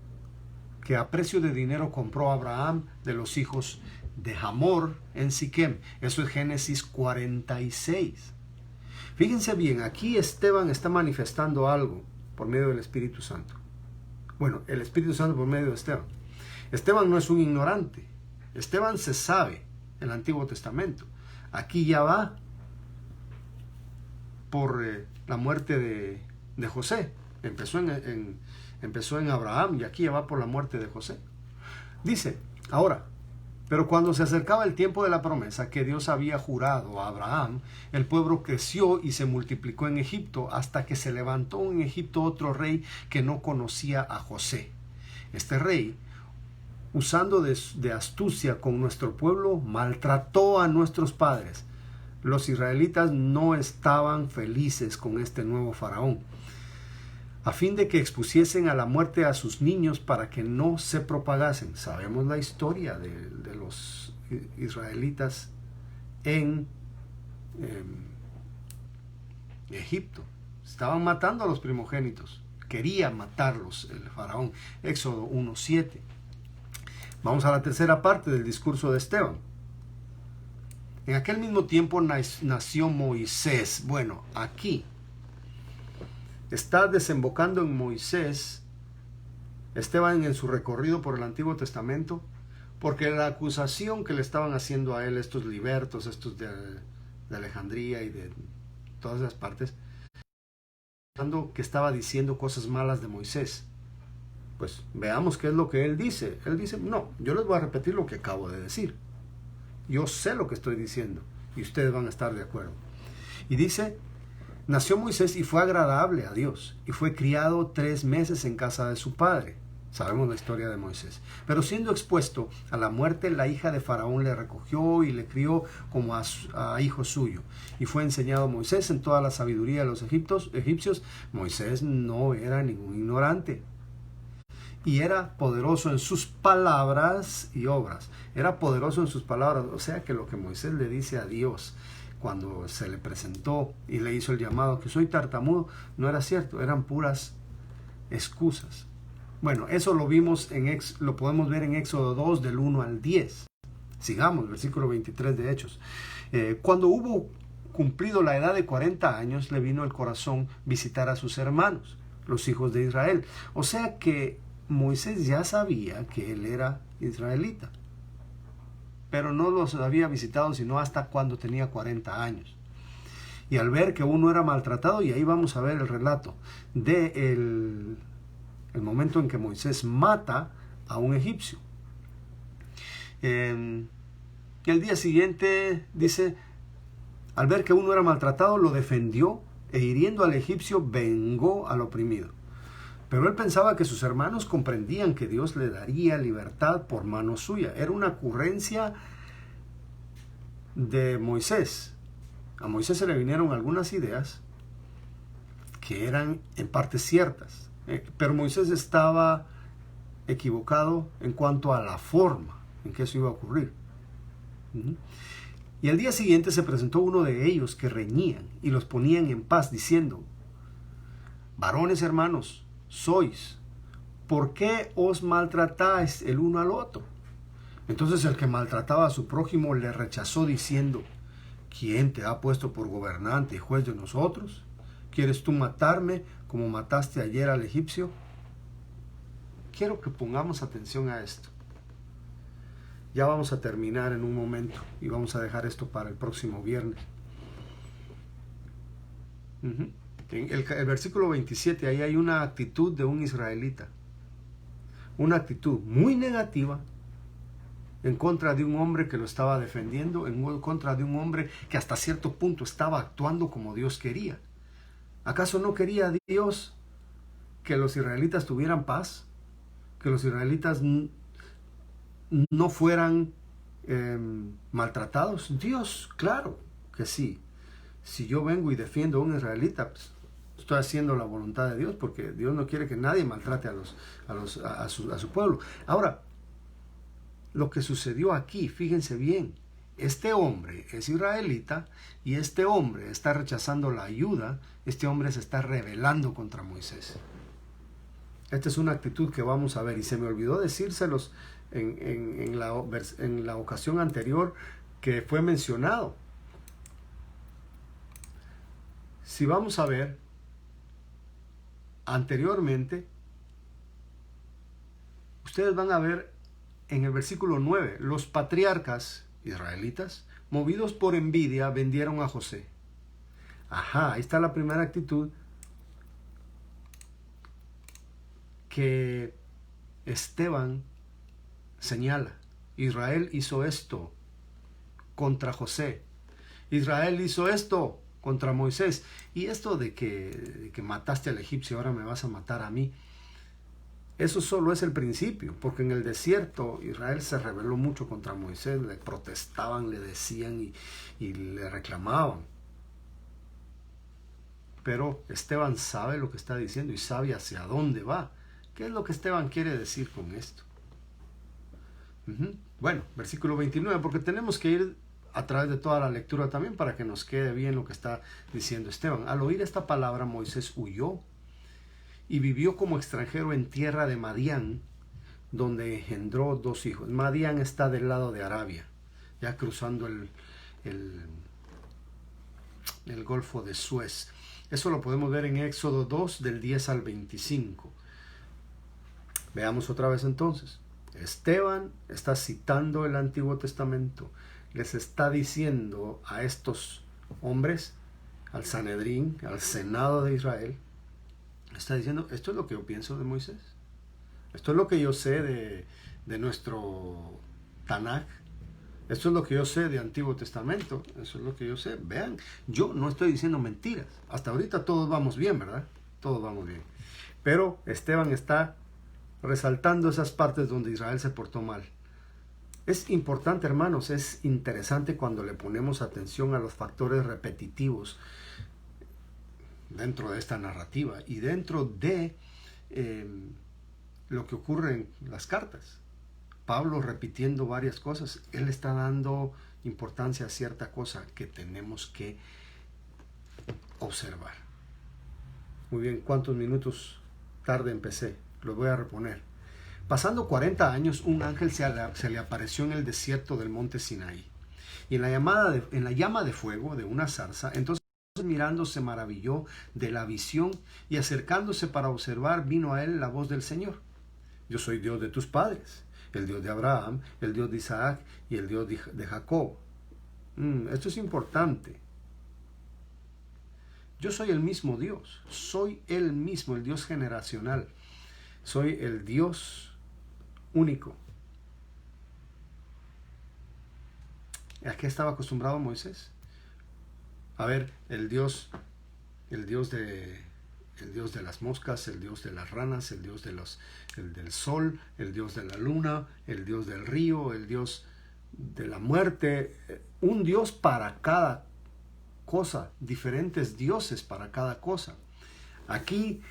que a precio de dinero compró Abraham de los hijos de Hamor en Siquem. Eso es Génesis 46. Fíjense bien, aquí Esteban está manifestando algo por medio del Espíritu Santo. Bueno, el Espíritu Santo por medio de Esteban. Esteban no es un ignorante. Esteban se sabe el Antiguo Testamento. Aquí ya va por la muerte de José. Empezó en Abraham y aquí ya va por la muerte de José. Dice, ahora, pero cuando se acercaba el tiempo de la promesa que Dios había jurado a Abraham, el pueblo creció y se multiplicó en Egipto hasta que se levantó en Egipto otro rey que no conocía a José. Este rey, usando de astucia con nuestro pueblo, maltrató a nuestros padres. Los israelitas no estaban felices con este nuevo faraón. a fin de que expusiesen a la muerte a sus niños para que no se propagasen. Sabemos la historia de los israelitas en Egipto. Estaban matando a los primogénitos. Quería matarlos el faraón. Éxodo 1:7. Vamos a la tercera parte del discurso de Esteban. En aquel mismo tiempo nació Moisés. Bueno, aquí está desembocando en Moisés Esteban en su recorrido por el Antiguo Testamento, porque la acusación que le estaban haciendo a él estos libertos, estos de Alejandría y de todas esas partes, que estaba diciendo cosas malas de Moisés. Pues veamos qué es lo que él dice. Él dice, no, yo les voy a repetir lo que acabo de decir. Yo sé lo que estoy diciendo y ustedes van a estar de acuerdo. Y dice, nació Moisés y fue agradable a Dios y fue criado 3 meses en casa de su padre. Sabemos la historia de Moisés. Pero siendo expuesto a la muerte, la hija de Faraón le recogió y le crió como a hijo suyo. Y fue enseñado a Moisés en toda la sabiduría de los egipcios. Moisés no era ningún ignorante. Y era poderoso en sus palabras y obras. Era poderoso en sus palabras. O sea que lo que Moisés le dice a Dios cuando se le presentó y le hizo el llamado, que soy tartamudo, no era cierto. Eran puras excusas. Bueno, eso lo vimos lo podemos ver en Éxodo 2 del 1 al 10. Sigamos, versículo 23 de Hechos. Cuando hubo cumplido la edad de 40 años, le vino el corazón visitar a sus hermanos, los hijos de Israel. O sea que Moisés ya sabía que él era israelita, pero no los había visitado sino hasta cuando tenía 40 años. Y al ver que uno era maltratado, y ahí vamos a ver el relato de el momento en que Moisés mata a un egipcio. El día siguiente dice, al ver que uno era maltratado, lo defendió e hiriendo al egipcio vengó al oprimido. Pero él pensaba que sus hermanos comprendían que Dios le daría libertad por mano suya. Era una ocurrencia de Moisés. A Moisés se le vinieron algunas ideas que eran en parte ciertas. Pero Moisés estaba equivocado en cuanto a la forma en que eso iba a ocurrir. Y al día siguiente se presentó uno de ellos que reñían y los ponían en paz, diciendo, varones hermanos, sois, ¿por qué os maltratáis el uno al otro? Entonces el que maltrataba a su prójimo le rechazó diciendo, ¿quién te ha puesto por gobernante y juez de nosotros? ¿Quieres tú matarme como mataste ayer al egipcio? Quiero que pongamos atención a esto. Ya vamos a terminar en un momento y vamos a dejar esto para el próximo viernes. En el versículo 27, ahí hay una actitud de un israelita. Una actitud muy negativa en contra de un hombre que lo estaba defendiendo, en contra de un hombre que hasta cierto punto estaba actuando como Dios quería. ¿Acaso no quería Dios que los israelitas tuvieran paz? ¿Que los israelitas no fueran maltratados? Dios, claro que sí. Si yo vengo y defiendo a un israelita, pues, estoy haciendo la voluntad de Dios, porque Dios no quiere que nadie maltrate a su pueblo. Ahora, lo que sucedió aquí, fíjense bien, este hombre es israelita y este hombre está rechazando la ayuda, este hombre se está rebelando contra Moisés. Esta es una actitud que vamos a ver, y se me olvidó decírselos en la ocasión anterior que fue mencionado. Si vamos a ver, anteriormente, ustedes van a ver en el versículo 9, los patriarcas israelitas, movidos por envidia, vendieron a José. Ajá, ahí está la primera actitud que Esteban señala. Israel hizo esto contra José. Israel hizo esto contra Moisés. Y esto de que mataste al egipcio, ahora me vas a matar a mí. Eso solo es el principio, porque en el desierto Israel se rebeló mucho contra Moisés, le protestaban, le decían y le reclamaban. pero Esteban sabe lo que está diciendo y sabe hacia dónde va. ¿Qué es lo que Esteban quiere decir con esto? Bueno, versículo 29, porque tenemos que ir a través de toda la lectura también para que nos quede bien lo que está diciendo Esteban. Al oír esta palabra, Moisés huyó y vivió como extranjero en tierra de Madián, donde engendró 2 hijos. Madián está del lado de Arabia, ya cruzando el Golfo de Suez. Eso lo podemos ver en Éxodo 2, del 10 al 25. Veamos otra vez entonces. Esteban está citando el Antiguo Testamento. Les está diciendo a estos hombres, al Sanedrín, al Senado de Israel, está diciendo, esto es lo que yo pienso de Moisés. Esto es lo que yo sé de nuestro Tanaj. Esto es lo que yo sé de Antiguo Testamento. Eso es lo que yo sé. Vean, yo no estoy diciendo mentiras. Hasta ahorita todos vamos bien, ¿verdad? Todos vamos bien. Pero Esteban está resaltando esas partes donde Israel se portó mal. Es importante, hermanos, es interesante cuando le ponemos atención a los factores repetitivos dentro de esta narrativa y dentro de lo que ocurre en las cartas. Pablo repitiendo varias cosas, él está dando importancia a cierta cosa que tenemos que observar. Muy bien, ¿cuántos minutos tarde empecé? Lo voy a reponer. Pasando 40 años, un ángel se le apareció en el desierto del monte Sinaí. Y en la llama de fuego de una zarza, entonces mirando se maravilló de la visión y acercándose para observar, vino a él la voz del Señor. Yo soy Dios de tus padres, el Dios de Abraham, el Dios de Isaac y el Dios de Jacob. Esto es importante. Yo soy el mismo Dios, soy el mismo, el Dios generacional. Soy el Dios único. ¿A qué estaba acostumbrado Moisés? A ver, el Dios de las moscas, el Dios de las ranas, el Dios del sol, el Dios de la luna, el Dios del río, el Dios de la muerte. Un Dios para cada cosa, diferentes dioses para cada cosa. Aquí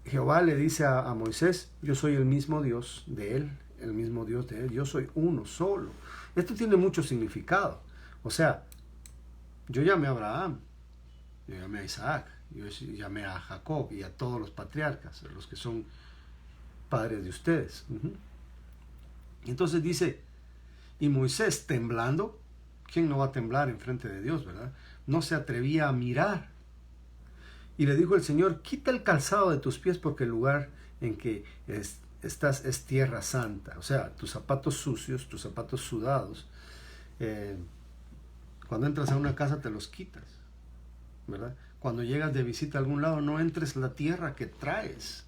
Jehová le dice a Moisés, yo soy el mismo Dios de él, el mismo Dios de él, yo soy uno solo. Esto tiene mucho significado. O sea, yo llamé a Abraham, yo llamé a Isaac, yo llamé a Jacob y a todos los patriarcas, los que son padres de ustedes. Entonces dice, y Moisés temblando, ¿quién no va a temblar en frente de Dios, verdad? No se atrevía a mirar. Y le dijo el Señor, quita el calzado de tus pies porque el lugar en que estás es tierra santa. O sea, tus zapatos sucios, tus zapatos sudados, cuando entras a una casa te los quitas, ¿verdad? Cuando llegas de visita a algún lado, no entres la tierra que traes,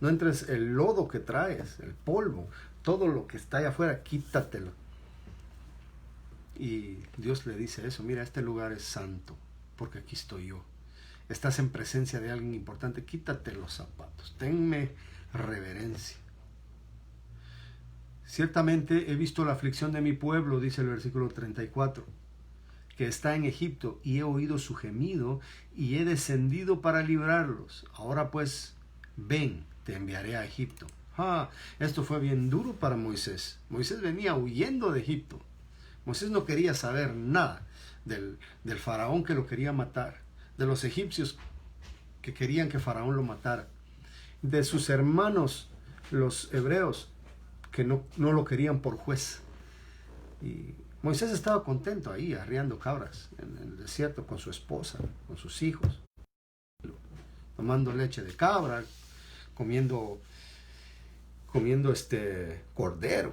no entres el lodo que traes, el polvo, todo lo que está allá afuera, quítatelo. Y Dios le dice eso, mira, este lugar es santo, porque aquí estoy yo. Estás en presencia de alguien importante, quítate los zapatos, tenme reverencia. Ciertamente he visto la aflicción de mi pueblo, dice el versículo 34, que está en Egipto, y he oído su gemido, y he descendido para librarlos. Ahora pues, ven, te enviaré a Egipto. Esto fue bien duro para Moisés. Moisés venía huyendo de Egipto. Moisés no quería saber nada del faraón que lo quería matar, de los egipcios que querían que Faraón lo matara, de sus hermanos los hebreos que no lo querían por juez. Y Moisés estaba contento ahí arriando cabras en el desierto con su esposa, con sus hijos, tomando leche de cabra, comiendo cordero.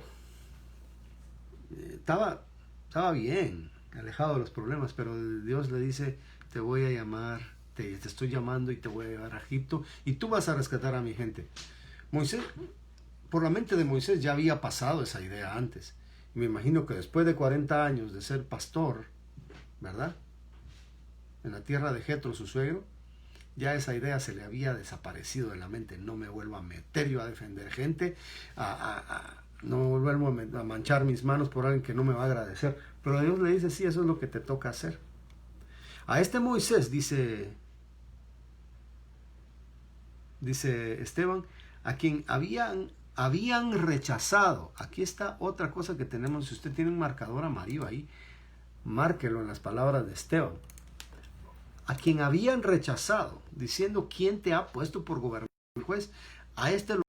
Estaba bien, alejado de los problemas, pero Dios le dice, te voy a llamar, te estoy llamando y te voy a llevar a Egipto y tú vas a rescatar a mi gente. Moisés, por la mente de Moisés ya había pasado esa idea antes. Y me imagino que después de 40 años de ser pastor, ¿verdad? En la tierra de Jetro, su suegro, ya esa idea se le había desaparecido de la mente. No me vuelvo a meter yo a defender gente, no vuelvo a manchar mis manos por alguien que no me va a agradecer. Pero Dios le dice, sí, eso es lo que te toca hacer. A este Moisés, dice dice Esteban, a quien habían rechazado. Aquí está otra cosa que tenemos. Si usted tiene un marcador amarillo ahí, márquelo en las palabras de Esteban. A quien habían rechazado, diciendo, ¿quién te ha puesto por gobernante y juez? A este lo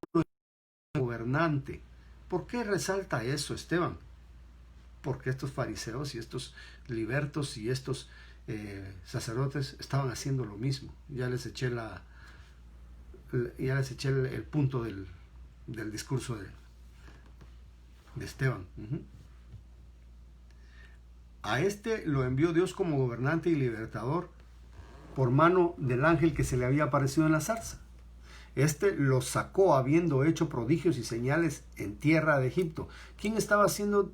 gobernante. ¿Por qué resalta eso, Esteban? Porque estos fariseos y estos libertos y estos sacerdotes estaban haciendo lo mismo. Ya les eché el punto del discurso de Esteban. A este lo envió Dios como gobernante y libertador por mano del ángel que se le había aparecido en la zarza. Este los sacó habiendo hecho prodigios y señales en tierra de Egipto. ¿Quién estaba haciendo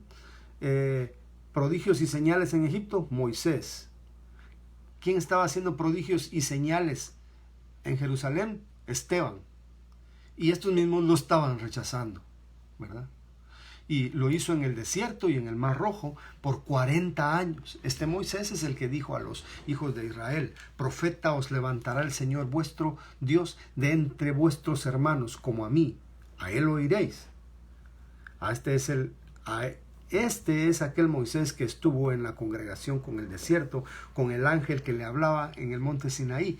prodigios y señales en Egipto? Moisés. ¿Quién estaba haciendo prodigios y señales en Jerusalén? Esteban. Y estos mismos lo estaban rechazando, ¿verdad? Y lo hizo en el desierto y en el Mar Rojo por 40 años. Este Moisés es el que dijo a los hijos de Israel: profeta os levantará el Señor vuestro Dios de entre vuestros hermanos, como a mí. A él oiréis. Este es aquel Moisés que estuvo en la congregación con el desierto, con el ángel que le hablaba en el monte Sinaí,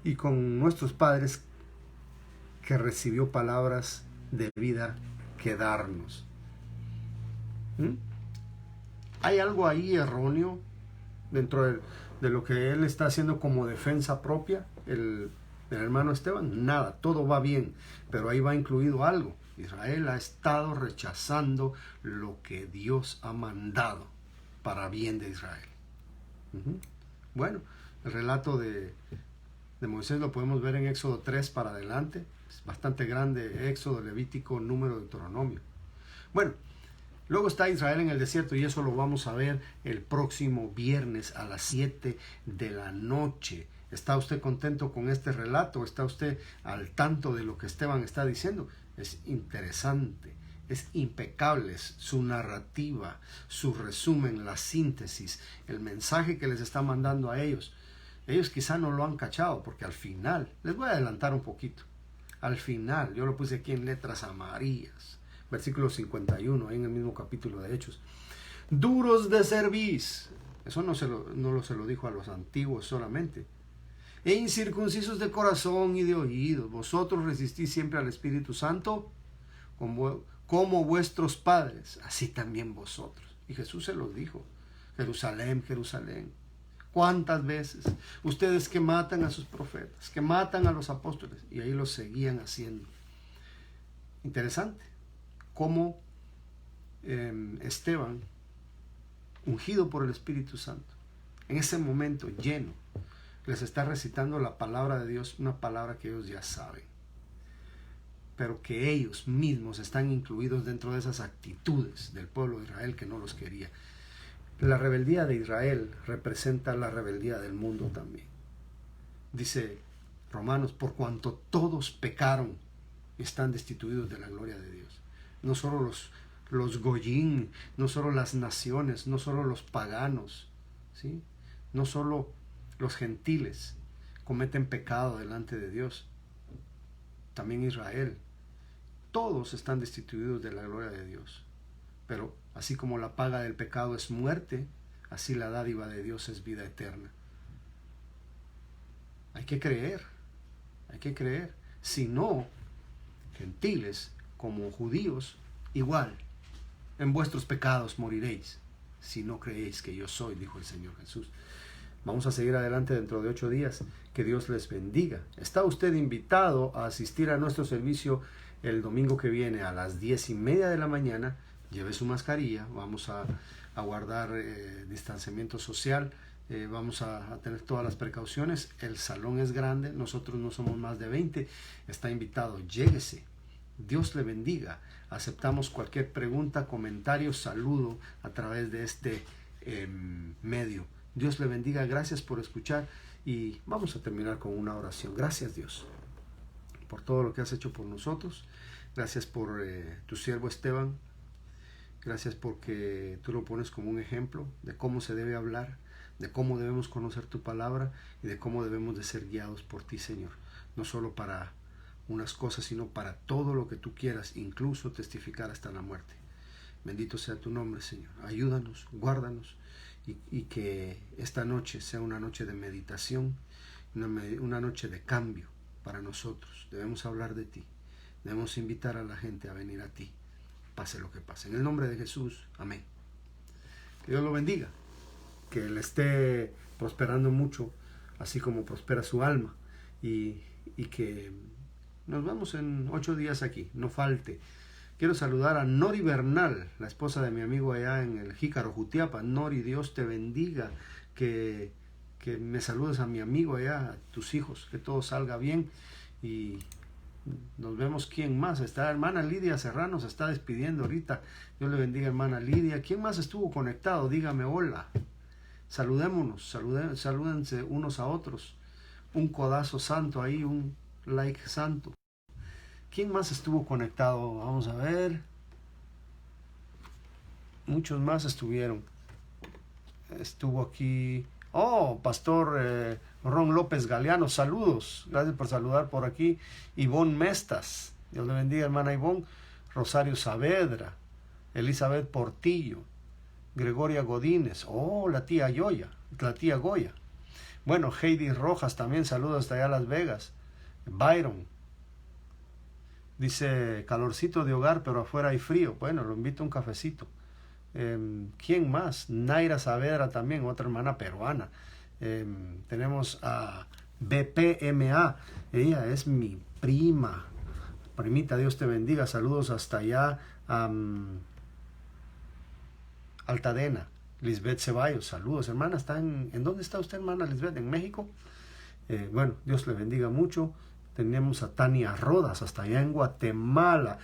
y con nuestros padres, que recibió palabras de vida que darnos. ¿Hay algo ahí erróneo dentro de lo que él está haciendo como defensa propia, el hermano Esteban? Nada, todo va bien, pero ahí va incluido algo. Israel ha estado rechazando lo que Dios ha mandado para bien de Israel. Bueno, el relato de Moisés lo podemos ver en Éxodo 3 para adelante. Es bastante grande: Éxodo, Levítico, Número, Deuteronomio. Bueno, luego está Israel en el desierto, y eso lo vamos a ver el próximo viernes a las 7 de la noche. ¿Está usted contento con este relato? ¿Está usted al tanto de lo que Esteban está diciendo? Es interesante, es impecable su narrativa, su resumen, la síntesis, el mensaje que les está mandando a ellos. Ellos quizá no lo han cachado, porque al final, les voy a adelantar un poquito, al final, yo lo puse aquí en letras amarillas, versículo 51, en el mismo capítulo de Hechos: duros de cerviz. Eso no se lo dijo a los antiguos solamente. E incircuncisos de corazón y de oídos, vosotros resistís siempre al Espíritu Santo, como vuestros padres, así también vosotros. Y Jesús se los dijo: Jerusalén, Jerusalén, ¿cuántas veces ustedes que matan a sus profetas, que matan a los apóstoles? Y ahí lo seguían haciendo. Interesante cómo Esteban, ungido por el Espíritu Santo, en ese momento lleno, les está recitando la palabra de Dios, una palabra que ellos ya saben, pero que ellos mismos están incluidos dentro de esas actitudes del pueblo de Israel que no los quería. La rebeldía de Israel representa la rebeldía del mundo también. Dice Romanos: por cuanto todos pecaron, están destituidos de la gloria de Dios. No solo los goyín, no solo las naciones, no solo los paganos, ¿sí? No solo los gentiles cometen pecado delante de Dios, también Israel. Todos están destituidos de la gloria de Dios. Pero así como la paga del pecado es muerte, así la dádiva de Dios es vida eterna. Hay que creer, hay que creer. Si no, gentiles como judíos, igual, en vuestros pecados moriréis, si no creéis que yo soy, dijo el Señor Jesús. Vamos a seguir adelante dentro de 8 días. Que Dios les bendiga. Está usted invitado a asistir a nuestro servicio el domingo que viene a las 10:30 de la mañana. Lleve su mascarilla. Vamos a guardar distanciamiento social. Vamos a tener todas las precauciones. El salón es grande. Nosotros no somos más de 20. Está invitado. Lléguese. Dios le bendiga. Aceptamos cualquier pregunta, comentario, saludo a través de este medio. Dios le bendiga, gracias por escuchar, y vamos a terminar con una oración. Gracias, Dios, por todo lo que has hecho por nosotros. Gracias por tu siervo Esteban. Gracias porque tú lo pones como un ejemplo de cómo se debe hablar, de cómo debemos conocer tu palabra y de cómo debemos de ser guiados por ti, Señor. no solo para unas cosas, sino para todo lo que tú quieras, incluso testificar hasta la muerte. Bendito sea tu nombre, Señor. Ayúdanos, guárdanos, y que esta noche sea una noche de meditación, una noche de cambio para nosotros. Debemos hablar de ti, debemos invitar a la gente a venir a ti, pase lo que pase. En el nombre de Jesús, amén. Que Dios lo bendiga, que le esté prosperando mucho, así como prospera su alma, y que nos vemos en 8 días aquí, no falte. Quiero saludar a Nori Bernal, la esposa de mi amigo allá en el Jícaro, Jutiapa. Nori, Dios te bendiga, que me saludes a mi amigo allá, a tus hijos, que todo salga bien, y nos vemos. ¿Quién más está? Hermana Lidia Serrano se está despidiendo ahorita. Dios le bendiga, hermana Lidia. ¿Quién más estuvo conectado? Dígame hola. Saludémonos, salúdense unos a otros. Un codazo santo ahí, un like santo. ¿Quién más estuvo conectado? Vamos a ver. Muchos más estuvieron. Estuvo aquí. Oh, Pastor Ron López Galeano, saludos. Gracias por saludar por aquí. Ivonne Mestas, Dios le bendiga, hermana Ivonne. Rosario Saavedra, Elizabeth Portillo, Gregoria Godínez. Oh, la tía Goya. Bueno, Heidi Rojas también, saludos hasta allá a Las Vegas. Byron dice, calorcito de hogar, pero afuera hay frío. Bueno, lo invito a un cafecito. ¿Quién más? Naira Saavedra también, otra hermana peruana. Tenemos a BPMA, ella es mi primita, Dios te bendiga, saludos hasta allá. Altadena, Lisbeth Ceballos, saludos, hermana. ¿En dónde está usted, hermana Lisbeth? ¿En México? Bueno, Dios le bendiga mucho. Tenemos a Tania Rodas hasta allá en Guatemala.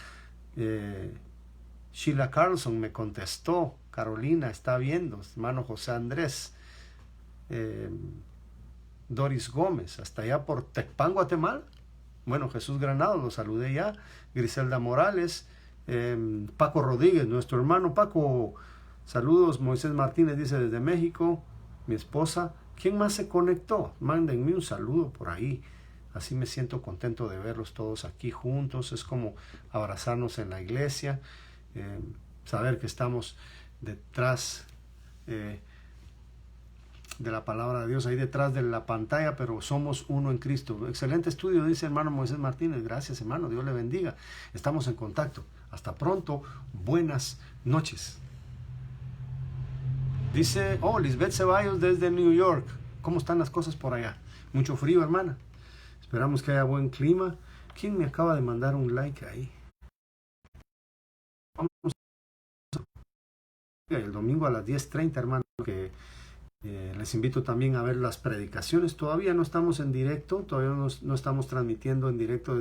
Sheila Carlson me contestó. Carolina está viendo. Hermano José Andrés. Doris Gómez hasta allá por Tecpan, Guatemala. Bueno, Jesús Granado, lo saludé ya. Griselda Morales. Paco Rodríguez, nuestro hermano Paco. Saludos. Moisés Martínez dice desde México. Mi esposa. ¿Quién más se conectó? Mándenme un saludo por ahí. Así me siento contento de verlos todos aquí juntos. Es como abrazarnos en la iglesia. Saber que estamos detrás de la palabra de Dios, ahí detrás de la pantalla, pero somos uno en Cristo. Excelente estudio, dice hermano Moisés Martínez. Gracias, hermano. Dios le bendiga. Estamos en contacto. Hasta pronto. Buenas noches. Dice, Lisbeth Ceballos desde New York. ¿Cómo están las cosas por allá? Mucho frío, hermana. Esperamos que haya buen clima. ¿Quién me acaba de mandar un like ahí? Vamos el domingo a las 10:30, hermano, que les invito también a ver las predicaciones. Todavía no estamos en directo, todavía no estamos transmitiendo en directo